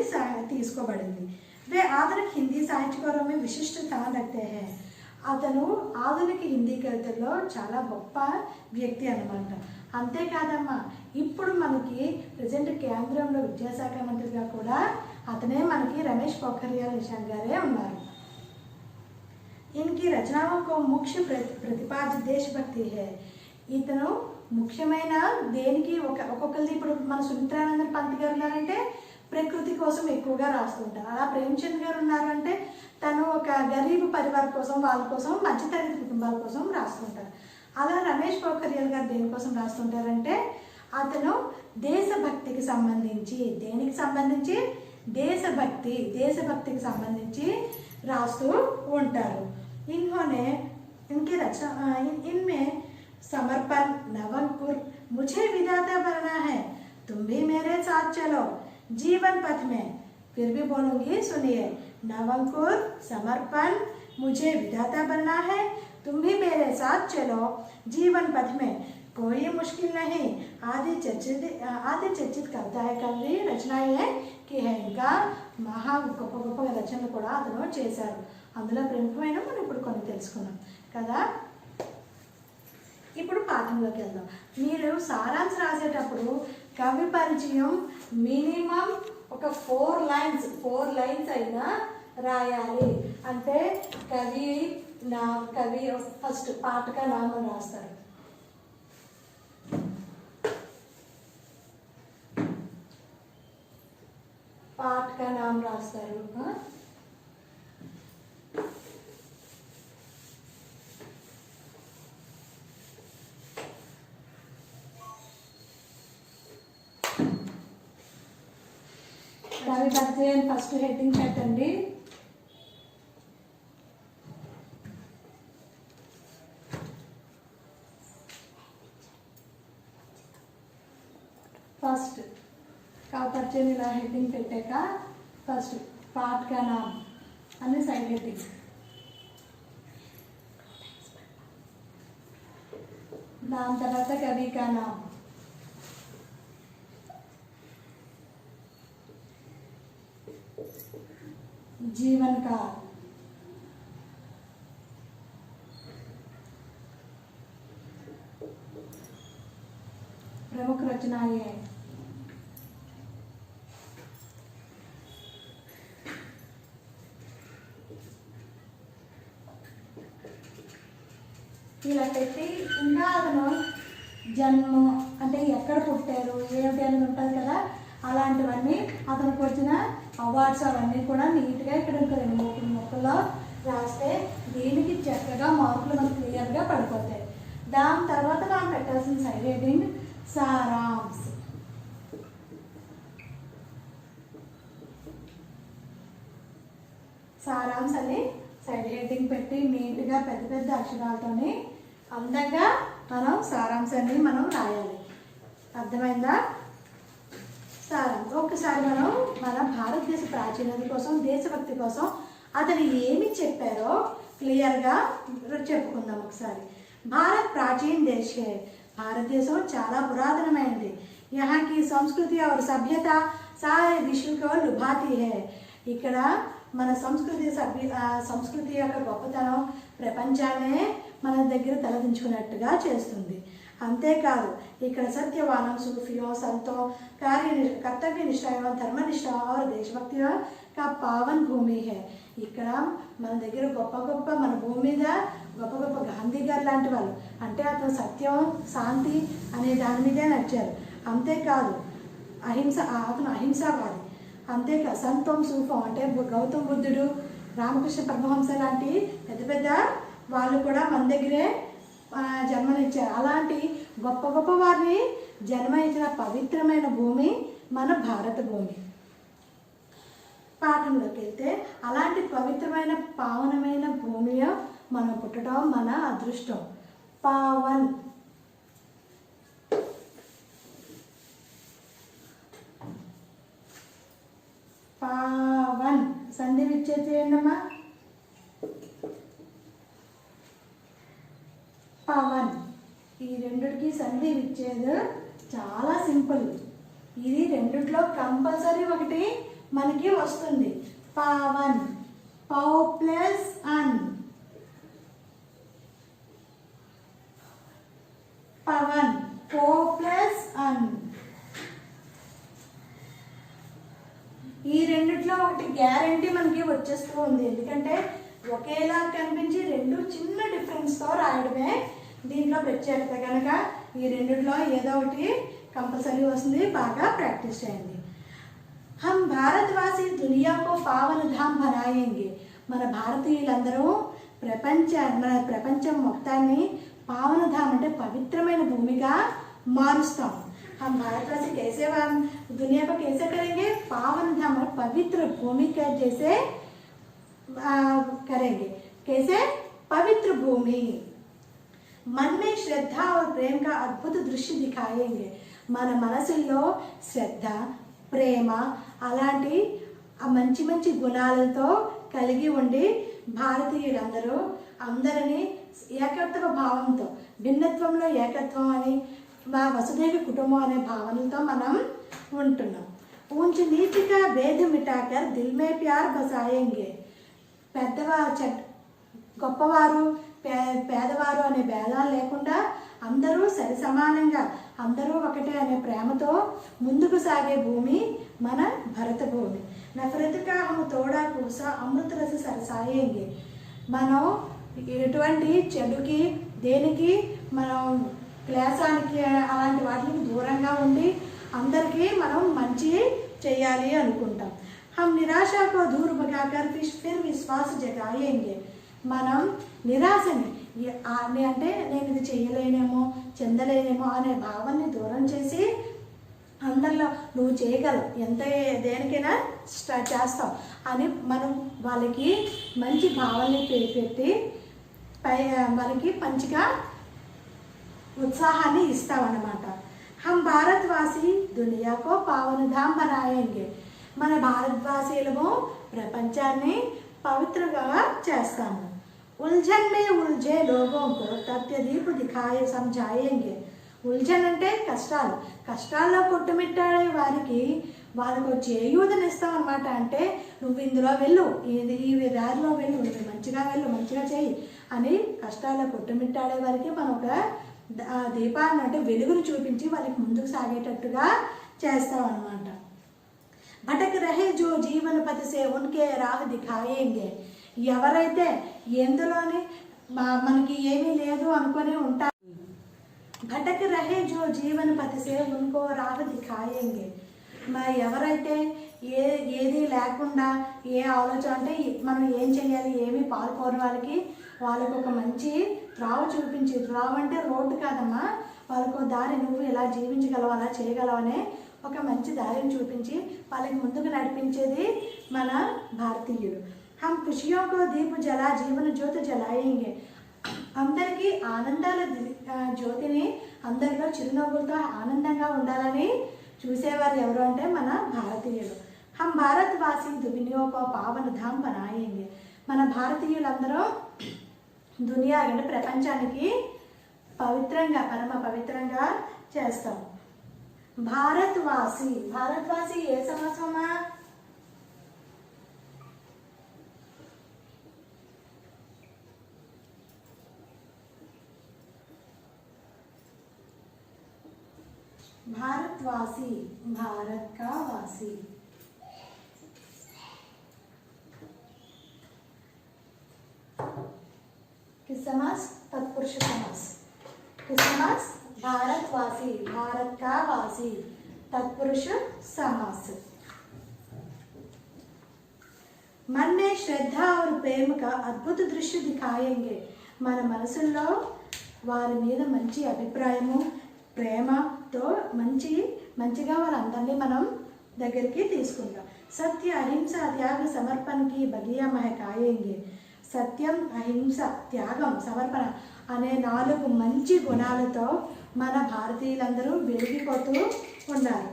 తీసుకోబడింది. वे आधुनिक हिंदी साहित्यकारों में विशिष्ट स्थान रखते हैं. అతను ఆధునిక హిందీ కవితల్లో చాలా గొప్ప వ్యక్తి అన్నమాట. అంతేకాదమ్మా, ఇప్పుడు మనకి ప్రజెంట్ కేంద్రంలో విద్యాశాఖ మంత్రిగా కూడా అతనే మనకి రమేష్ పోఖరియాల్ నిశాంక్ గారే ఉన్నారు. इनकी रचनाओं को मुख्य प्रतिपाद्य देशभक्ति है. ఇతను ముఖ్యమైన దేనికి ఒక్కొక్కరిది ఇప్పుడు మన సుమిత్రానంద పంత్ గారు ఉన్నారంటే ప్రకృతి కోసం ఎక్కువగా రాస్తుంటారు. అలా ప్రేమచంద్ గారు ఉన్నారంటే తను ఒక గరీబ్ పరివార్ కోసం, వాళ్ళ కోసం, మధ్యతరగతి కుటుంబాల కోసం రాస్తుంటారు. అలా రమేష్ పోఖరియాల్ గారు దేనికోసం రాస్తుంటారంటే అతను దేశభక్తికి సంబంధించి, దేనికి సంబంధించి? దేశభక్తికి సంబంధించి రాస్తూ ఉంటారు. इन्होंने इनके रचना इनमें समर्पण, नवंकुर, मुझे विधाता बनना है, तुम भी मेरे साथ चलो, जीवन पथ में. फिर भी बोलूंगी, सुनिए. नवंकुर, समर्पण, मुझे विधाता बनना है, तुम भी मेरे साथ चलो, जीवन पथ में. कोई मुश्किल नहीं। आदि చర్చిత కవి రచనయే కి హై ఇంకా మహా గొప్ప గొప్ప రచనలు కూడా అతను చేశారు. అందులో ప్రముఖమైన మనం ఇప్పుడు కొన్ని తెలుసుకున్నాం కదా. ఇప్పుడు పాఠంలోకి వెళ్దాం. మీరు సారాంశ రాసేటప్పుడు కవి పరిచయం మినిమం ఒక 4 లైన్స్ అయినా రాయాలి. అంటే కవి ఫస్ట్ పాఠక నామం రాస్తారు. पाठ का नाम रास्तारू कवि परिचय फस्ट हेडिंग పెట్టండి. फस्ट कवि परिचय ఇలా हेडिंग పెట్టాక फस्ट पाठ का नाम అనే సైడ్ హెడ్డింగ్. దాని తర్వాత కవి का नाम, जीवन का, प्रमुख रचनाएं, ఇలా పెట్టి ఇంకా అతను జన్మం అంటే ఎక్కడ పుట్టారు ఏమిటి అనేది ఉంటుంది కదా. అలాంటివన్నీ అతనికి వచ్చిన అవార్డ్స్ అవన్నీ కూడా నీట్గా ఇక్కడ ఇంకా 2-3 ముక్కల్లో రాస్తే దీనికి చక్కగా మార్కులు మనకు క్లియర్గా పడిపోతాయి. దాని తర్వాత మనం పెట్టాల్సిన సైడ్ హెడ్డింగ్ సారాంశ్. సారాంశ్ అని సైడ్ హెడ్డింగ్ పెట్టి నీట్గా పెద్ద పెద్ద అక్షరాలతోని అందంగా మనం సారాంశాన్ని మనం రాయాలి. అర్థమైందా? సారాంశం ఒక్కసారి మనం మన భారతదేశ ప్రాచీనత కోసం దేశభక్తి కోసం అతను ఏమి చెప్పారో క్లియర్గా చెప్పుకుందాం ఒకసారి. భారత్ ప్రాచీన దేశ్ హై. భారతదేశం చాలా పురాతనమైనది. यहाँ की संस्कृति और सभ्यता सारे विश्व को लुभाती है. ఇక్కడ మన సంస్కృతి యొక్క గొప్పతనం ప్రపంచాన్నే మన దగ్గర తలదించుకున్నట్టుగా చేస్తుంది. అంతేకాదు ఇక్కడ సత్యవానం సూఫియో సంతో కర్తవ్యనిష్ట ధర్మనిష్ట और దేశభక్తి का पावन भूमि है. ఇక్కడ మన దగ్గర గొప్ప మన భూమి మీద గొప్ప గాంధీ గారు లాంటి వాళ్ళు అంటే అతను సత్యం శాంతి అనే దాని మీదే నడిచారు. అంతేకాదు అతను అహింసావాది. అంతేకాదు సంతం సూఫం అంటే గౌతమ్ బుద్ధుడు రామకృష్ణ పరమహంస లాంటి పెద్ద వాళ్ళు కూడా మన దగ్గరే జన్మనిచ్చారు. అలాంటి గొప్ప వారిని జన్మనిచ్చిన పవిత్రమైన భూమి మన భారత భూమి. పాఠంలోకి వెళ్తే అలాంటి పవిత్రమైన పావనమైన భూమిలో మనం పుట్టడం మన అదృష్టం. పావన్ పావన్ సంధి విచ్ఛేదం చేయండమ్మా. పవన్ ఈ రెండిటికి సంధి విచ్ఛేదం చాలా సింపుల్. ఇది రెండిట్లో కంపల్సరీ ఒకటి మనకి వస్తుంది. పావన్ పౌ ప్లస్ అన్ పవన్ పో ప్లస్ అన్. ఈ రెండిట్లో ఒకటి గ్యారంటీ మనకి వచ్చేస్తూ ఉంది. ఎందుకంటే ఒకేలా కనిపించి రెండు చిన్న డిఫరెన్స్తో రాయడమే దీంట్లో ప్రత్యేకత. కనుక ఈ రెండిట్లో ఏదో ఒకటి కంపల్సరీ వస్తుంది. బాగా ప్రాక్టీస్ చేయండి. हम भारतवासी दुनिया को पावन धाम बनाएंगे. మన భారతీయులందరూ మన ప్రపంచం మొత్తాన్ని పావన ధామ్ అంటే పవిత్రమైన భూమిగా మారుస్తాం. हम भारतवासी कैसे दुनिया को कैसे करेंगे? पावन धाम और पवित्र भूमि के जैसे करेंगे. कैसे? पवित्र भूमि. मन में श्रद्धा और प्रेम का अद्भुत दृश्य दिखाएंगे. మన మనసుల్లో శ్రద్ధ ప్రేమ అలాంటి మంచి గుణాలతో కలిగి ఉండి భారతీయులందరూ అందరినీ ఏకత్వ భావంతో, భిన్నత్వంలో ఏకత్వం అని మా వసుధైవ కుటుంబం అనే భావనలతో మనం ఉంటున్నాం. ऊंच नीच का भेद मिटाकर दिल में प्यार बसाएंगे. గొప్పవారు పేదవారు అనే భేదాలు లేకుండా అందరూ సరి సమానంగా అందరూ ఒకటే అనే ప్రేమతో ముందుకు సాగే భూమి మన భరత భూమి. నఫరత్కా హమ్ తోడా కూసా అమృత రస సరసాయేంగే. మనం ఎటువంటి చెడుకి దేనికి మనం క్లేశానికి అలాంటి వాటికి దూరంగా ఉండి అందరికీ మనం మంచి చేయాలి అనుకుంటాం. हम निराशा को दूर भगाकर फिर विश्वास जगाएंगे. మనం నిరాశని అంటే నేను ఇది చేయలేనేమో చెందలేనేమో అనే భావాన్ని దూరం చేసి అందరిలో నువ్వు చేయగలవు, ఎంత దేనికైనా స్టార్ట్ చేస్తావు అని మనం వాళ్ళకి మంచి భావాన్ని పెట్టి వాళ్ళకి మంచిగా ఉత్సాహాన్ని ఇస్తామన్నమాట. हम भारतवासी दुनिया को पावन धाम बनाएंगे. మన భారతవాసీలము ప్రపంచాన్ని పవిత్రంగా చేస్తాము. ఉల్జన్ మే ఉల్జే లోగోं को तथ्य दीप दिखाए समझाएंगे. ఉల్జన్ అంటే కష్టాలు, కష్టాల్లో కొట్టుమిట్టాడే వారికి వాళ్ళకు చేయూతనిస్తాం అనమాట. అంటే నువ్వు ఇందులో వెళ్ళు, ఈ దారిలో వెళ్ళు, నువ్వు మంచిగా వెళ్ళు, మంచిగా చేయి అని కష్టాల్లో కొట్టుమిట్టాడే వారికి మనం ఒక దీపాన్ని అంటే వెలుగును చూపించి వాళ్ళకి ముందుకు సాగేటట్టుగా చేస్తాం అన్నమాట. భటక్ రహే జో జీవన పథ సే ఉన్కే రాహ్ దిఖాయేంగే. ఎవరైతే ఎందులోని మనకి ఏమీ లేదు అనుకొని ఉంటారు, భటక్ రహే జో జీవన పథ సే ఉన్కో రాహ్ దిఖాయేంగే. మరి ఎవరైతే ఏది లేకుండా ఏ ఆలోచన అంటే మనం ఏం చేయాలి ఏమీ పాల్పోని వాళ్ళకి ఒక మంచి త్రావు చూపించి, త్రావు అంటే రోడ్డు కాదమ్మా, వాళ్ళకు దారి నువ్వు ఎలా జీవించగలవు అలా చేయగలవనే ఒక మంచి దారిని చూపించి వాళ్ళకి ముందుకు నడిపించేది మన భారతీయులు. हम खुशियों को दीप जला जीवन ज्योति जलाएंगे. అందరికీ ఆనందాల జ్యోతిని అందరిలో చిరునవ్వులతో ఆనందంగా ఉండాలని చూసేవారు ఎవరు అంటే మన భారతీయులు. हम भारतवासी दुनिया को पावन धाम बनाएंगे. మన భారతీయులందరూ దునియా అంటే ప్రపంచానికి పవిత్రంగా పరమ పవిత్రంగా చేస్తాం. భారతవాసి, భారతవాసి ఏ సంవత్సరమా? भारतवासी, भारत का वासी. किस समास? तत्पुरुष समास. किस समास? भारतवासी, भारत का वासी, तत्पुरुष समास. मन में श्रद्धा और प्रेम का अद्भुत दृश्य दिखाएंगे. మన మనసుల్లో వారి మీద మంచి అభిప్రాయము ప్రేమతో మంచిగా వాళ్ళందరినీ మనం దగ్గరికి తీసుకుంటాం. సత్య అహింస త్యాగ సమర్పణకి బగియా మహకాయేంగే. సత్యం అహింస త్యాగం సమర్పణ అనే 4 మంచి గుణాలతో మన భారతీయులందరూ వెలిగిపోతూ ఉన్నారు.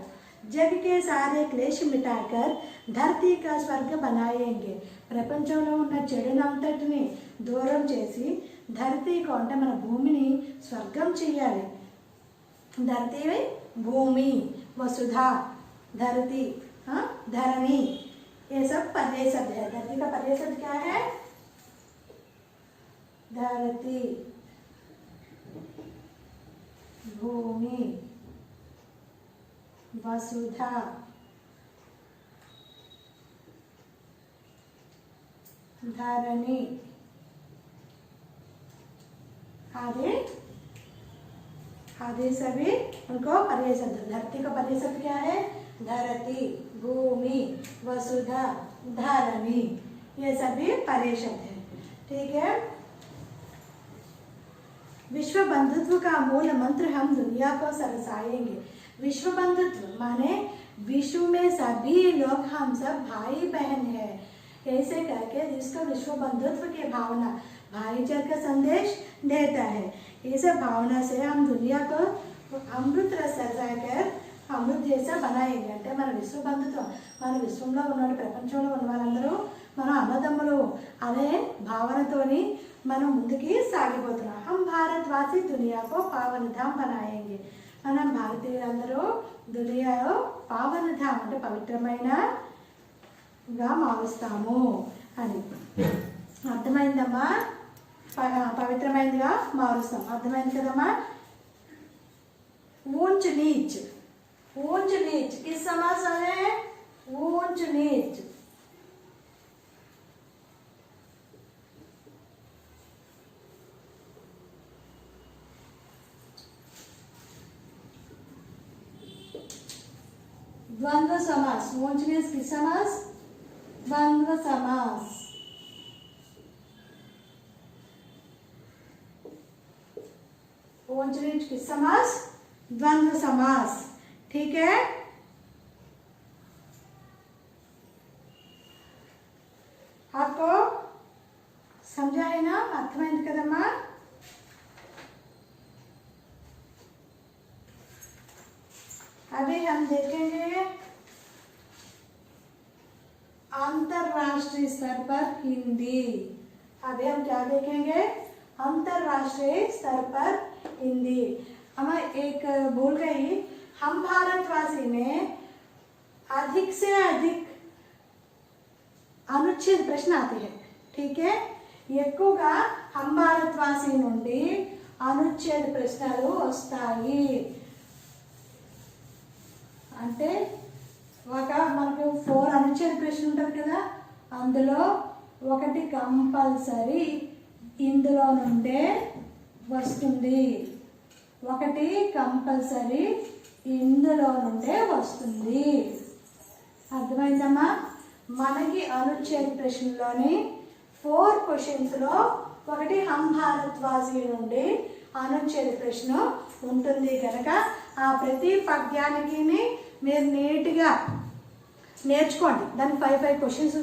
జగకే సారే క్లేష్ మిటాకర్ ధరతీ కా స్వర్గ బనాయేంగే. ప్రపంచంలో ఉన్న చెడునంతటిని దూరం చేసి ధరతీకు అంటే మన భూమిని స్వర్గం చేయాలి. धरती भूमि वसुधा धरती धरणी ये सब पर्याय शब्द है. धरती का पर्याय शब्द क्या है? धरती, भूमि, वसुधा, धरणी आदि सभी उनको पर्याय शब्द. धरती का पर्याय शब्द क्या है? धरती, भूमि, वसुधा, धरणी ये सभी पर्याय शब्द है. ठीक है. विश्व बंधुत्व का मूल मंत्र हम दुनिया को सरसाएंगे. विश्व बंधुत्व माने विश्व में सभी लोग हम सब भाई बहन है. ऐसे करके जिसको विश्व बंधुत्व की भावना भाईचारे का संदेश देता है. इस भावना से हम दुनिया को अमृत रस कर అమృత్ చేసా బనాయేంగే. అంటే మన విశ్వ బంధుత్వం మన విశ్వంలో ఉన్న ప్రపంచంలో ఉన్న వాళ్ళందరూ మనం అన్నదమ్ములు అనే భావనతోని మనం ముందుకి సాగిపోతున్నాం. హమ్ భారత్వాసి దునియాకో పావనధామ్ బనాయేంగే. మనం భారతీయులందరూ దునియాలో పావనధామ్ అంటే పవిత్రమైనగా మారుస్తాము అని. అర్థమైందమ్మా? పవిత్రమైనదిగా మారుస్తాం. అర్థమైంది కదమ్మా? ऊंच नीच, ऊंच नीच किस समास है? ऊंच नीच. द्वंद्व समास. ऊंच नीच किस समास? द्वंद्व समास. ऊंच नीच किस समास? द्वंद्व समास. ठीक है? आपको समझा है ना? अर्थమైంది కదమ్మా? अभी हम देखेंगे अंतरराष्ट्रीय स्तर पर हिंदी. अभी हम क्या देखेंगे? अंतरराष्ट्रीय स्तर पर हिंदी. हम एक भूल गई, हम भारतवासी में अधिक से अधिक अनुच्छेद प्रश्न आते हैं. ठीक है? ఎక్కువగా हम भारतवासी నుండి అనుచ్ఛేద ప్రశ్నలు వస్తాయి. అంటే మనకు 4 అనుచ్ఛేద ప్రశ్నలు ఉంటుంది కదా, అందులో ఒకటి కంపల్సరీ ఇందులో నుండే వస్తుంది. ఒకటి కంపల్సరీ ఇందులో నుండే వస్తుంది. అర్థమైందమ్మా? మనకి అనుచ్ఛేద ప్రశ్నలోని 4 క్వశ్చన్స్లో ఒకటి హమ్ భారత్వాసి నుండి అనుచ్ఛేద ప్రశ్న ఉంటుంది కనుక ఆ ప్రతి పద్యానికి మీరు నీట్గా నేర్చుకోండి. దానికి 5 క్వశ్చన్స్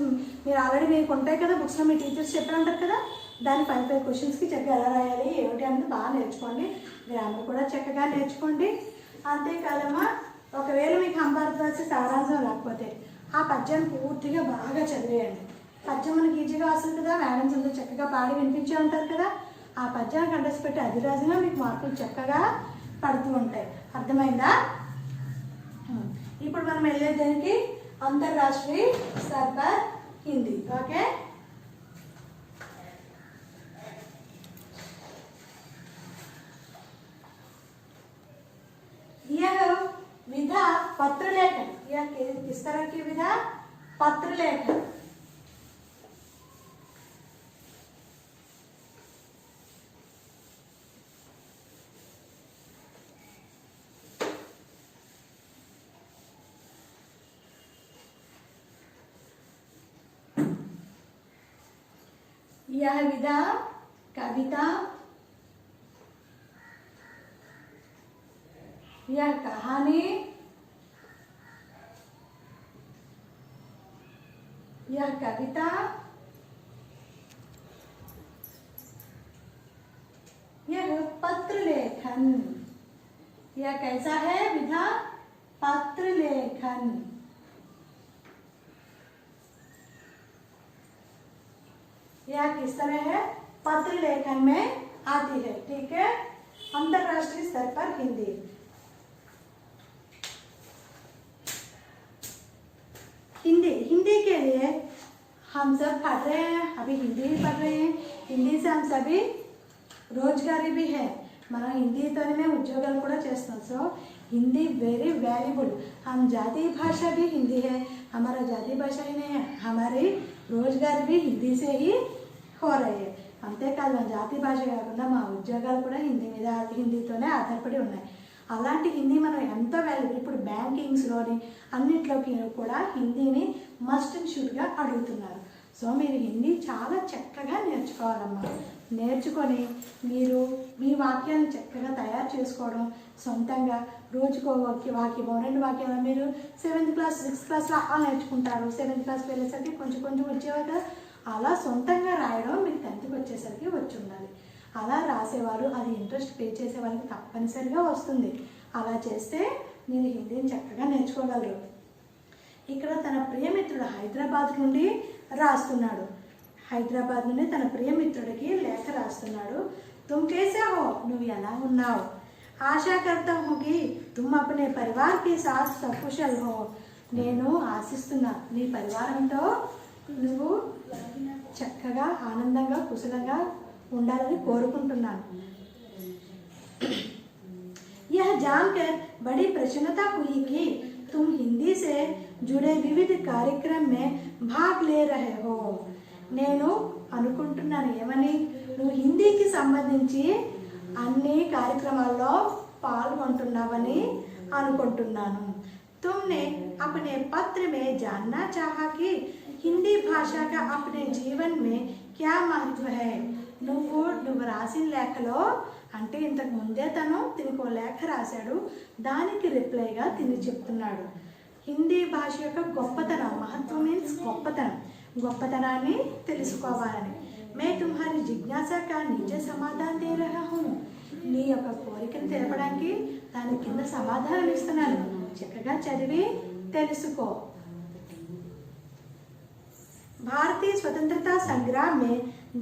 మీరు ఆల్రెడీ మీకు ఉంటాయి కదా, బుక్స్లో మీ టీచర్స్ చెప్పి ఉంటారు కదా, దాని 5 క్వశ్చన్స్కి చక్కగా ఎలా రాయాలి ఏమిటి అనేది బాగా నేర్చుకోండి. గ్రామర్ కూడా చక్కగా నేర్చుకోండి. అంతేకాదమ్మా, ఒకవేళ మీకు హమ్ భారత్వాసి సారాంశం రాకపోతే ఆ పద్యాన్ని పూర్తిగా బాగా చదివేయండి. పద్యం మనకి ఈజీగా వస్తుంది కదా, మేడమ్స్ అందరూ చక్కగా పాడి వినిపించే ఉంటారు కదా, ఆ పద్యాన్ని కంటెస్ట్ పెట్టి అది రాసినా మీకు మార్కులు చక్కగా పడుతూ ఉంటాయి. అర్థమైందా? ఇప్పుడు మనం వెళ్ళేదానికి अंतरराष्ट्रीय स्तर पर हिंदी. ओके? यह विधा पत्र लेखन. यह किस तरह की विधा? पत्र लेखन. यह विधा कविता, यह कहानी, यह कविता, यह पत्र लेखन. यह कैसा है विधा? पत्र लेखन. यह किस तरह है? पत्र लेखन में आती है. ठीक है? अंतरराष्ट्रीय स्तर पर हिंदी. हिंदी के लिए हम सब पढ़ रहे हैं, अभी हिंदी भी पढ़ रहे हैं. हिंदी से हम सभी रोजगारी भी है. మనం హిందీతోనే మేము ఉద్యోగాలు కూడా చేస్తాం. So Hindi very valuable. हम जातीय भाषा भी हिंदी है, हमारा जातीय भाषा ही नहीं है, हमारी रोजगार भी हिंदी से ही हो रही है. అంతేకాదు మన జాతీయ భాష కాకుండా మా ఉద్యోగాలు కూడా హిందీతోనే ఆధారపడి ఉన్నాయి. అలాంటి హిందీ మనం ఎంతో వాల్యూబుల్. ఇప్పుడు బ్యాంకింగ్స్లోని అన్నింటిలోకి కూడా హిందీని మస్ట్ అండ్ షుడ్గా అడుగుతున్నారు. సో మీరు హిందీ చాలా చక్కగా నేర్చుకోవాలమ్మా. నేర్చుకొని మీరు మీ వాక్యాన్ని చక్కగా తయారు చేసుకోవడం, సొంతంగా రోజుకో వాక్యం 2 వాక్యాలు మీరు 7th క్లాస్ 6th క్లాస్లో అలా నేర్చుకుంటారు. 7th క్లాస్కి వెళ్ళేసరికి కొంచెం వచ్చేవారు కదా, అలా సొంతంగా రాయడం మీకు 10th వచ్చేసరికి వచ్చి ఉండాలి. అలా రాసేవారు, అది ఇంట్రెస్ట్ పే చేసే వాళ్ళకి తప్పనిసరిగా వస్తుంది. అలా చేస్తే మీరు హిందీని చక్కగా నేర్చుకోగలరు. ఇక్కడ తన ప్రియమిత్రుడు హైదరాబాద్ నుండి రాస్తున్నాడు. హైదరాబాద్ నుండి తన ప్రియమిత్రుడికి లేఖ రాస్తున్నాడు. తుమ్ कैसे हो, నువ్వు ఎలా ఉన్నావు? ఆశా करता हूँ कि तुम अपने परिवार के साथ सकुशल हो. నేను ఆశిస్తున్నా నీ పరివారంతో నువ్వు చక్కగా ఆనందంగా కుశలంగా ఉండాలని కోరుకుంటున్నాను. यह जानकर बड़ी प्रसन्नता हुई कि तुम हिंदी से जुड़े विविध कार्यक्रम में भाग ले रहे हो. నేను అనుకుంటున్నాను ఏమని, నువ్వు హిందీకి సంబంధించి అన్ని కార్యక్రమాల్లో పాల్గొంటున్నావని అనుకుంటున్నాను. तुमने अपने पत्र में जानना चाहा कि हिंदी भाषा का अपने जीवन में क्या महत्व है. నువ్వు రాసిన లేఖలో అంటే ఇంతకు ముందే తను తినకో లేఖ రాశాడు, దానికి రిప్లైగా తిని చెప్తున్నాడు హిందీ భాష యొక్క గొప్పతనం. మహత్వం మీన్స్ గొప్పతనాన్ని తెలుసుకోవాలని. మే తుమ్హారి జిజ్ఞాస కా నీచే సమాధానం దే రహా హూ. నీ యొక్క కోరికను తెలపడానికి దాని కింద సమాధానం ఇస్తున్నాను, చక్కగా చదివి తెలుసుకో. भारतीय स्वतंत्रता संग्राम में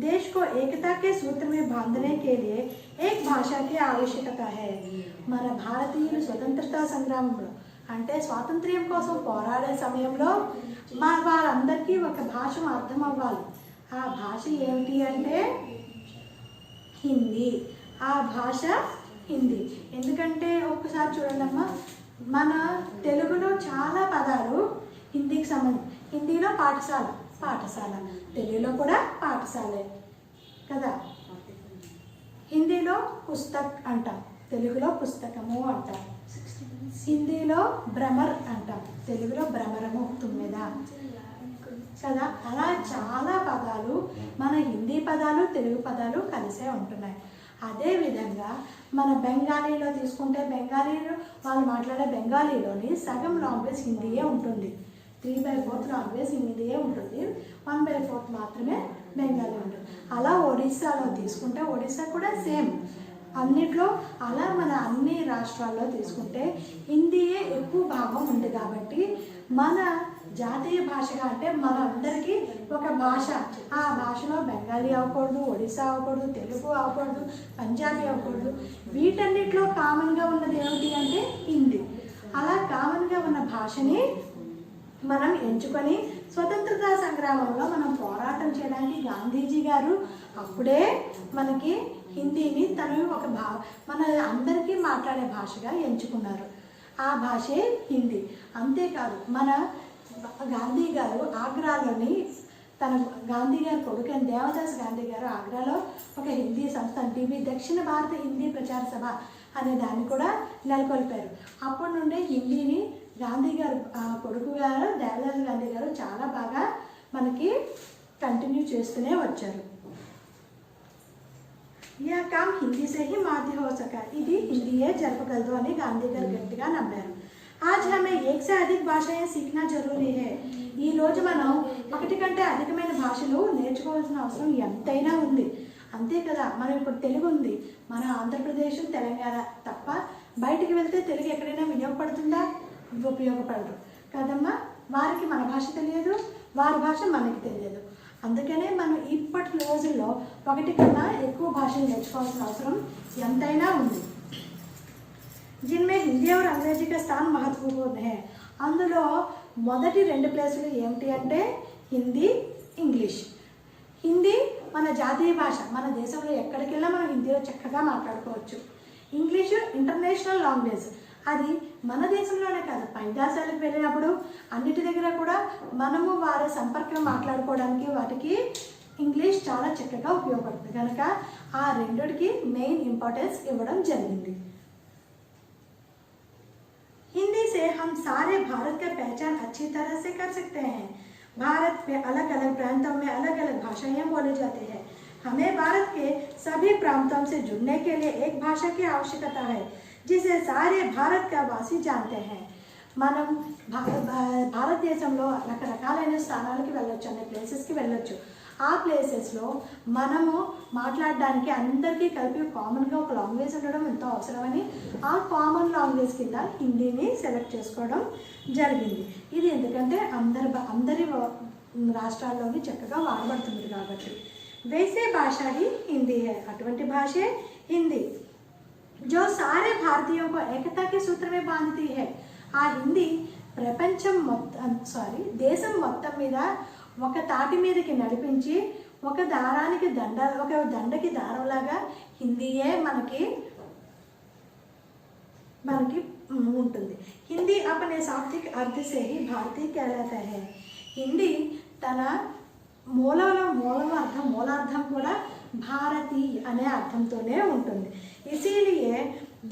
देश को एकता के सूत्र में बांधने के लिए एक भाषा की आवश्यकता है. మన భారతీయుల స్వతంత్రతా సంగ్రామంలో అంటే స్వాతంత్ర్యం కోసం పోరాడే సమయంలో మన వారందరికీ ఒక భాష అర్థం అవ్వాలి. ఆ భాష ఏమిటి అంటే హిందీ. ఆ భాష హిందీ. ఎందుకంటే ఒక్కసారి చూడండి అమ్మా, మన తెలుగులో చాలా పదాలు హిందీకి సంబంధించి. హిందీలో పాఠశాల, తెలుగులో కూడా పాఠశాలే కదా. హిందీలో పుస్తక్ అంటాం, తెలుగులో పుస్తకము అంటాం. హిందీలో భ్రమర్ అంటాం, తెలుగులో భ్రమరము, తుమ్మెద కదా. అలా చాలా పదాలు మన హిందీ పదాలు తెలుగు పదాలు కలిసే ఉంటున్నాయి. అదేవిధంగా మన బెంగాలీలో తీసుకుంటే బెంగాలీలో వాళ్ళు మాట్లాడే బెంగాలీలోని సగం లాంగ్వేజ్ హిందీయే ఉంటుంది. 3/4 లాంగ్వేజ్ హిందీయే ఉంటుంది, 1/4 మాత్రమే బెంగాలీ ఉంటుంది. అలా ఒడిస్సాలో తీసుకుంటే ఒడిస్సా కూడా సేమ్. అన్నిట్లో అలా మన అన్ని రాష్ట్రాల్లో తీసుకుంటే హిందీయే ఎక్కువ భాగం ఉంది. కాబట్టి మన జాతీయ భాషగా అంటే మన అందరికీ ఒక భాష, ఆ భాషలో బెంగాలీ అవ్వకూడదు, ఒడిస్సా అవ్వకూడదు, తెలుగు అవ్వకూడదు, పంజాబీ అవ్వకూడదు. వీటన్నిటిలో కామన్గా ఉన్నది ఏమిటి అంటే హిందీ. అలా కామన్గా ఉన్న భాషని మనం ఎంచుకొని స్వతంత్రతా సంగ్రామంలో మనం పోరాటం చేయడానికి గాంధీజీ గారు అప్పుడే మనకి హిందీని తను ఒక మన అందరికీ మాట్లాడే భాషగా ఎంచుకున్నారు. ఆ భాషే హిందీ. అంతేకాదు మన గాంధీ గారు ఆగ్రాలోని గాంధీ గారి కొడుకైన దేవదాస్ గాంధీ గారు ఆగ్రాలో ఒక హిందీ సంస్థ టీవీ దక్షిణ భారత హిందీ ప్రచార సభ అనే దాన్ని కూడా నెలకొల్పారు. అప్పటి నుండే హిందీని గాంధీ గారు కొడుకు గారు దేవదాస్ గాంధీ గారు చాలా బాగా మనకి కంటిన్యూ చేస్తూనే వచ్చారు. यह काम हिंदी से ही माध्य हो सका. ఇది హిందీయే జరపగలదు అని గాంధీ గారు గట్టిగా నమ్మారు. आज हमें एक से अधिक भाषाएं सीखना जरूरी है. ఈ రోజు మనం ఒకటి కంటే అధికమైన భాషలు నేర్చుకోవాల్సిన అవసరం ఎంతైనా ఉంది. అంతే కదా, మనం ఇప్పుడు తెలుగు ఉంది, మన ఆంధ్రప్రదేశ్ తెలంగాణ తప్ప బయటికి వెళ్తే తెలుగు ఎక్కడైనా వినియోగపడుతుందా? ఉపయోగపడదు కదమ్మా. వారికి మన భాష తెలియదు, వారి భాష మనకి తెలియదు. అందుకనే మనం ఇప్పటి రోజుల్లో ఒకటి కన్నా ఎక్కువ భాషలు నేర్చుకోవాల్సిన అవసరం ఎంతైనా ఉంది. जिनमें हिंदी और अंग्रेजी का स्थान महत्वपूर्ण है. అందులో మొదటి 2 ప్లేసులు ఏమిటి అంటే హిందీ, ఇంగ్లీష్. హిందీ మన జాతీయ భాష, మన దేశంలో ఎక్కడికి వెళ్ళినా మనం హిందీలో చక్కగా మాట్లాడుకోవచ్చు. ఇంగ్లీషు ఇంటర్నేషనల్ లాంగ్వేజ్, అది మన దేశంలోనే కాదు పై దేశాలకు వెళ్ళినప్పుడు అన్నిటి దగ్గర కూడా మనము వారి సంపర్కం మాట్లాడుకోవడానికి వాటికి ఇంగ్లీష్ చాలా చక్కగా ఉపయోగపడుతుంది. కనుక ఆ రెండిటికి మెయిన్ ఇంపార్టెన్స్ ఇవ్వడం జరిగింది. हिंदी से हम सारे भारत का पहचान अच्छी तरह से कर सकते हैं. भारत में अलग अलग प्रांतों में अलग अलग भाषाएं बोली जाती हैं. हमें भारत के सभी प्रांतों से जुड़ने के लिए एक भाषा की आवश्यकता है जिसे सारे भारत का वासी जानते हैं. మనం భారతదేశంలో రకరకాలైన స్థానాలకి వెళ్ళొచ్చు, అనే ప్లేసెస్కి వెళ్ళొచ్చు. ఆ ప్లేసెస్లో మనము మాట్లాడడానికి అందరికీ కలిపి కామన్గా ఒక లాంగ్వేజ్ ఉండడం ఎంతో అవసరమని ఆ కామన్ లాంగ్వేజ్ కింద హిందీని సెలెక్ట్ చేసుకోవడం జరిగింది. ఇది ఎందుకంటే అందరి రాష్ట్రాల్లోని చక్కగా వాడబడుతుంది కాబట్టి वैसे भाषा ही हिंदी है अటువంటి భాషే హిందీ जो सारे भारतीयों को एकता के सूत्र में बांधती है ఆ హిందీ ప్రపంచం మొత్తం దేశం మొత్తం మీద ఒక తాటి మీదకి నడిపించి ఒక దారానికి ఒక దండకి దారంలాగా హిందీయే మనకి ఉంటుంది హిందీ अपने शाब्दिक अर्थ से ही भारतीय कहलाता है హిందీ తన మూలార్థం కూడా భారతీ అనే అర్థంతోనే ఉంటుంది इसीलिए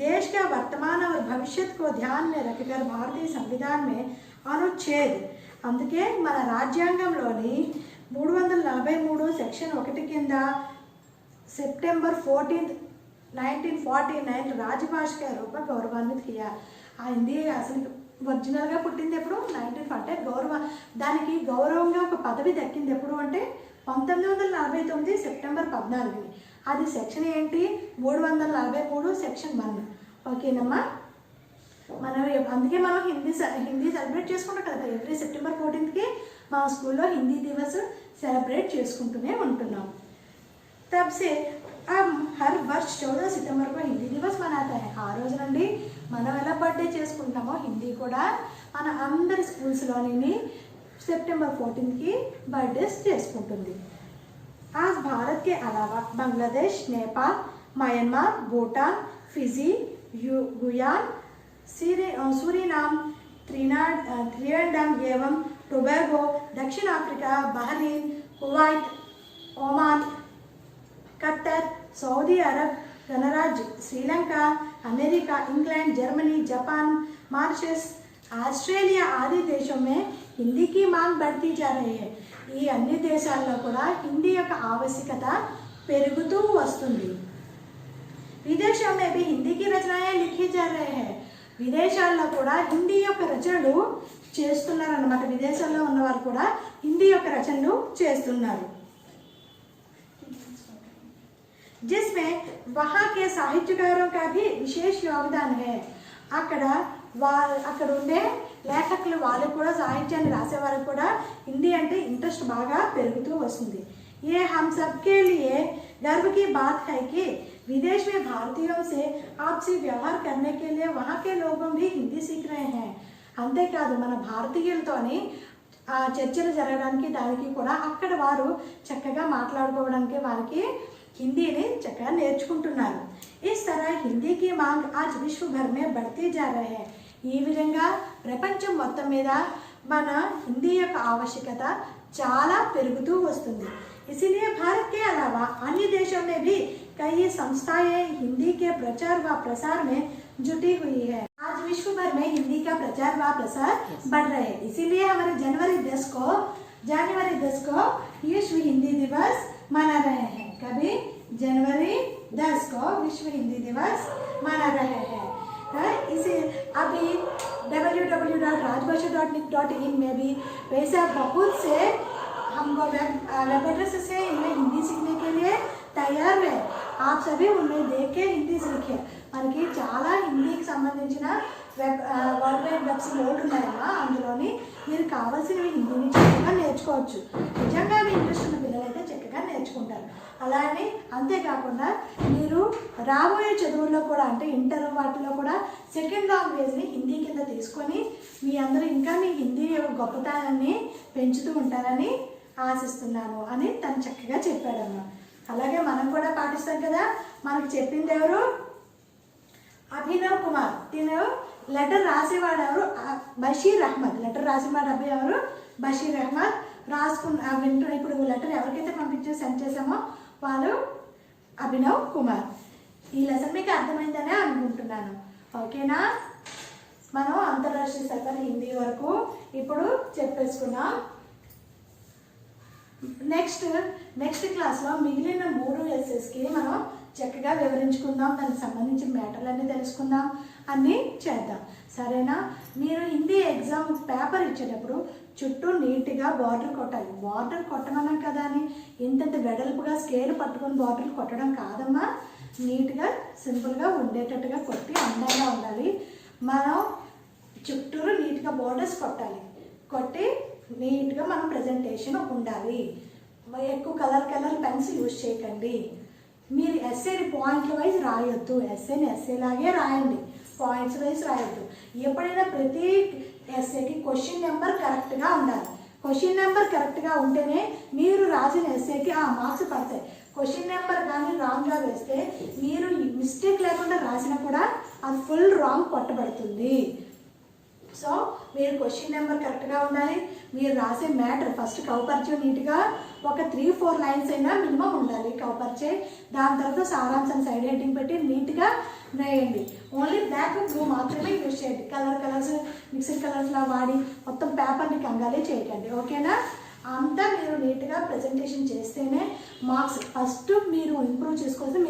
देश का वर्तमान और भविष्य को ध्यान में रखकर भारतीय संविधान में अनुच्छेद అందుకే మన రాజ్యాంగంలోని 343 సెక్షన్ 1 కింద सितंबर 14 1949 राजभाषा के रूप में गौरवान्वित किया ఆ హిందీ అసలు ఒరిజినల్గా పుట్టింది ఎప్పుడు 1940 దానికి గౌరవంగా ఒక పదవి దక్కింది ఎప్పుడు అంటే 1949 సెప్టెంబర్ 14 అది సెక్షన్ ఏంటి 343 సెక్షన్ 1 ఓకేనమ్మా మనం అందుకే మనం హిందీ సెలబ్రేట్ చేసుకుంటాం కదా ఎవ్రీ సెప్టెంబర్ 14కి మా స్కూల్లో హిందీ దివస్ సెలబ్రేట్ చేసుకుంటూనే ఉంటున్నాం तब से अब हर वर्ष 14 सितंबर को हिंदी दिवस मनाता है ఆ రోజు నుండి మనం ఎలా బర్త్డే చేసుకుంటామో హిందీ కూడా మన అందరి స్కూల్స్లోని సెప్టెంబర్ 14కి బర్త్డేస్ చేసుకుంటుంది आज भारत के अलावा Bangladesh Nepal Myanmar Bhutan Fiji Guyana Suriname Trinidad एवं टोबैगो दक्षिण Africa Bahrain Kuwait Oman Qatar Saudi Arab गणराज्य Sri Lanka America England Germany Japan Mauritius Australia आदि देशों में हिंदी की मांग बढ़ती जा रही है ఈ అన్ని దేశాల్లో కూడా హిందీ యొక్క ఆవశ్యకత పెరుగుతూ వస్తుంది విదేశం में भी हिंदी की रचनाएं लिखी जा रहे हैं విదేశాల్లో కూడా హిందీ యొక్క రచనలు చేస్తున్నారు అన్నమాట విదేశాల్లో ఉన్నవారు కూడా హిందీ యొక్క రచనలు చేస్తున్నారు जिसमें वहाँ के साहित्यकारों का भी विशेष योगदान है అక్కడ ఉండే లేఖకులు వాళ్ళు కూడా సాహిత్యాన్ని రాసేవారు కూడా హిందీ అంటే ఇంట్రెస్ట్ బాగా పెరుగుతూ వస్తుంది ये हम सब के लिए गर्व की बात है कि विदेश में भारतीयों से आपसी व्यवहार करने के लिए वहाँ के लोगों भी हिंदी सीख रहे हैं అంతేకాదు మన భారతీయులతోని చర్చలు జరగడానికి దానికి కూడా అక్కడ వారు చక్కగా మాట్లాడుకోవడానికి వారికి हिंदी चक्कर నేర్చుకుంటున్నారు इस तरह हिंदी की मांग आज विश्व भर में बढ़ती जा रही है ఈ విధంగా ప్రపంచం మొత్తం మీద మన హిందీ యొక్క ఆవశ్యకత చాలా పెరుగుతూ వస్తుంది इसीलिए भारत के अलावा अन्य देशों में भी कई संस्थाएं हिंदी के प्रचार व प्रसार में जुटी हुई है आज विश्व भर में हिंदी का प्रचार व प्रसार बढ़ रहे हैं इसीलिए हमारे जनवरी 10 को विश्व हिंदी दिवस मना रहे हैं कभी जनवरी 10 को विश्व हिंदी दिवस मना रहे हैं इसे अभी www.rajbhasha.nic.in में भी वैसा बहुत से हमको वेब एड्रेस से इनमें हिंदी सीखने के लिए तैयार है आप सभी उनमें देख के हिंदी सीखे మనకి చాలా హిందీకి సంబంధించిన వరల్డ్ వైడ్ వెబ్సైట్ ఉన్నాయమ్మా అందులోని మీరు కావాల్సినవి హిందీని చక్కగా నేర్చుకోవచ్చు నిజంగా మీ ఇంట్రెస్ట్ ఉన్న పిల్లలైతే చక్కగా నేర్చుకుంటారు అలానే అంతేకాకుండా మీరు రాబోయే చదువుల్లో కూడా అంటే ఇంటర్ వాటిలో కూడా సెకండ్ లాంగ్వేజ్ని హిందీ కింద తీసుకొని మీ అందరూ ఇంకా మీ హిందీ గొప్పతనాన్ని పెంచుతూ ఉంటారని ఆశిస్తున్నాను అని తను చక్కగా చెప్పాడమ్మా అలాగే మనం కూడా పాటిస్తాం కదా మనకి చెప్పింది ఎవరు అభినవ్ కుమార్ తిను లెటర్ రాసేవాడు ఎవరు బషీర్ అహ్మద్ లెటర్ రాసేవాడు అబ్బాయి ఎవరు బషీర్ అహ్మద్ వింటున్న ఇప్పుడు లెటర్ ఎవరికైతే పంపించి సెండ్ చేసామో వాళ్ళు అభినవ్ కుమార్ ఈ లెసన్ మీకు అర్థమైందనే అనుకుంటున్నాను ఓకేనా మనం అంతర్రాష్ట్రీయ సర్వర్ హిందీ వరకు ఇప్పుడు చెప్పేసుకున్నాం నెక్స్ట్ క్లాస్లో మిగిలిన 3 ఎస్ఎస్కి మనం చక్కగా వివరించుకుందాం దానికి సంబంధించిన మ్యాటర్లన్నీ తెలుసుకుందాం అన్నీ చేద్దాం సరేనా మీరు హిందీ ఎగ్జామ్ పేపర్ ఇచ్చేటప్పుడు చుట్టూ నీట్గా బార్డర్ కొట్టాలి బార్డర్ కొట్టమన్నాం కదా అని ఇంత వెడల్పుగా స్కేల్ పట్టుకొని బార్డర్ కొట్టడం కాదమ్మా నీట్గా సింపుల్గా ఉండేటట్టుగా కొట్టి అందంగా ఉండాలి మనం చుట్టూరు నీట్గా బార్డర్స్ కొట్టాలి కొట్టి నీట్గా మనం ప్రజెంటేషన్ ఉండాలి. ఎక్కువ కలర్ పెన్స్ యూజ్ చేయకండి. మీరు ఎస్ఏని పాయింట్ల వైజ్ రాయొద్దు, ఎస్ఏని ఎస్ఏలాగే రాయండి, పాయింట్స్ వైజ్ రాయొద్దు. ఎప్పుడైనా ప్రతి ఎస్ఏకి క్వశ్చన్ నెంబర్ కరెక్ట్గా ఉండాలి. క్వశ్చన్ నెంబర్ కరెక్ట్గా ఉంటేనే మీరు రాసిన ఎస్ఏకి ఆ మార్క్స్ పడతాయి. క్వశ్చన్ నెంబర్ కానీ రాంగ్గా వేస్తే మీరు మిస్టేక్ లేకుండా రాసినా కూడా అది ఫుల్ రాంగ్ కొట్టబడుతుంది. సో మీరు క్వశ్చన్ నెంబర్ కరెక్ట్గా ఉండాలి. మీరు రాసే మ్యాటర్ ఫస్ట్ కవపరిచే నీట్గా ఒక 3-4 లైన్స్ అయినా మినిమం ఉండాలి కవపరిచే. దాని తర్వాత సారాంశం సైడ్ హెడ్డింగ్ పెట్టి నీట్గా రాయండి. ఓన్లీ బ్లాక్ బ్లూ మాత్రమే యూజ్ చేయండి. కలర్స్ మిక్స్డ్ కలర్స్లా వాడి మొత్తం పేపర్ని కంగాలే చేయకండి. ఓకేనా? అంతా మీరు నీట్గా ప్రజెంటేషన్ చేస్తేనే మార్క్స్. ఫస్ట్ మీరు ఇంప్రూవ్ చేసుకోవాల్సి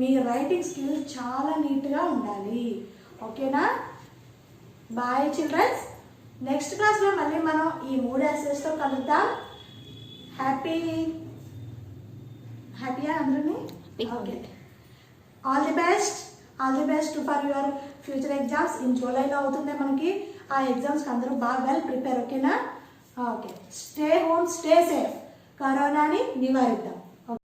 మీ రైటింగ్ స్కిల్ చాలా నీట్గా ఉండాలి. ఓకేనా? Bye children's. నెక్స్ట్ క్లాస్లో మళ్ళీ మనం ఈ 3 ఎస్సేస్తో కలుద్దాం. హ్యాపీయా అందరినీ? Okay. All the best for your future exams. In జూలైలో అవుతుంది మనకి. ఆ ఎగ్జామ్స్కి అందరూ బాగా వెల్ ప్రిపేర్. ఓకేనా? Okay. Stay home, stay safe. కరోనాని నివారిద్దాం.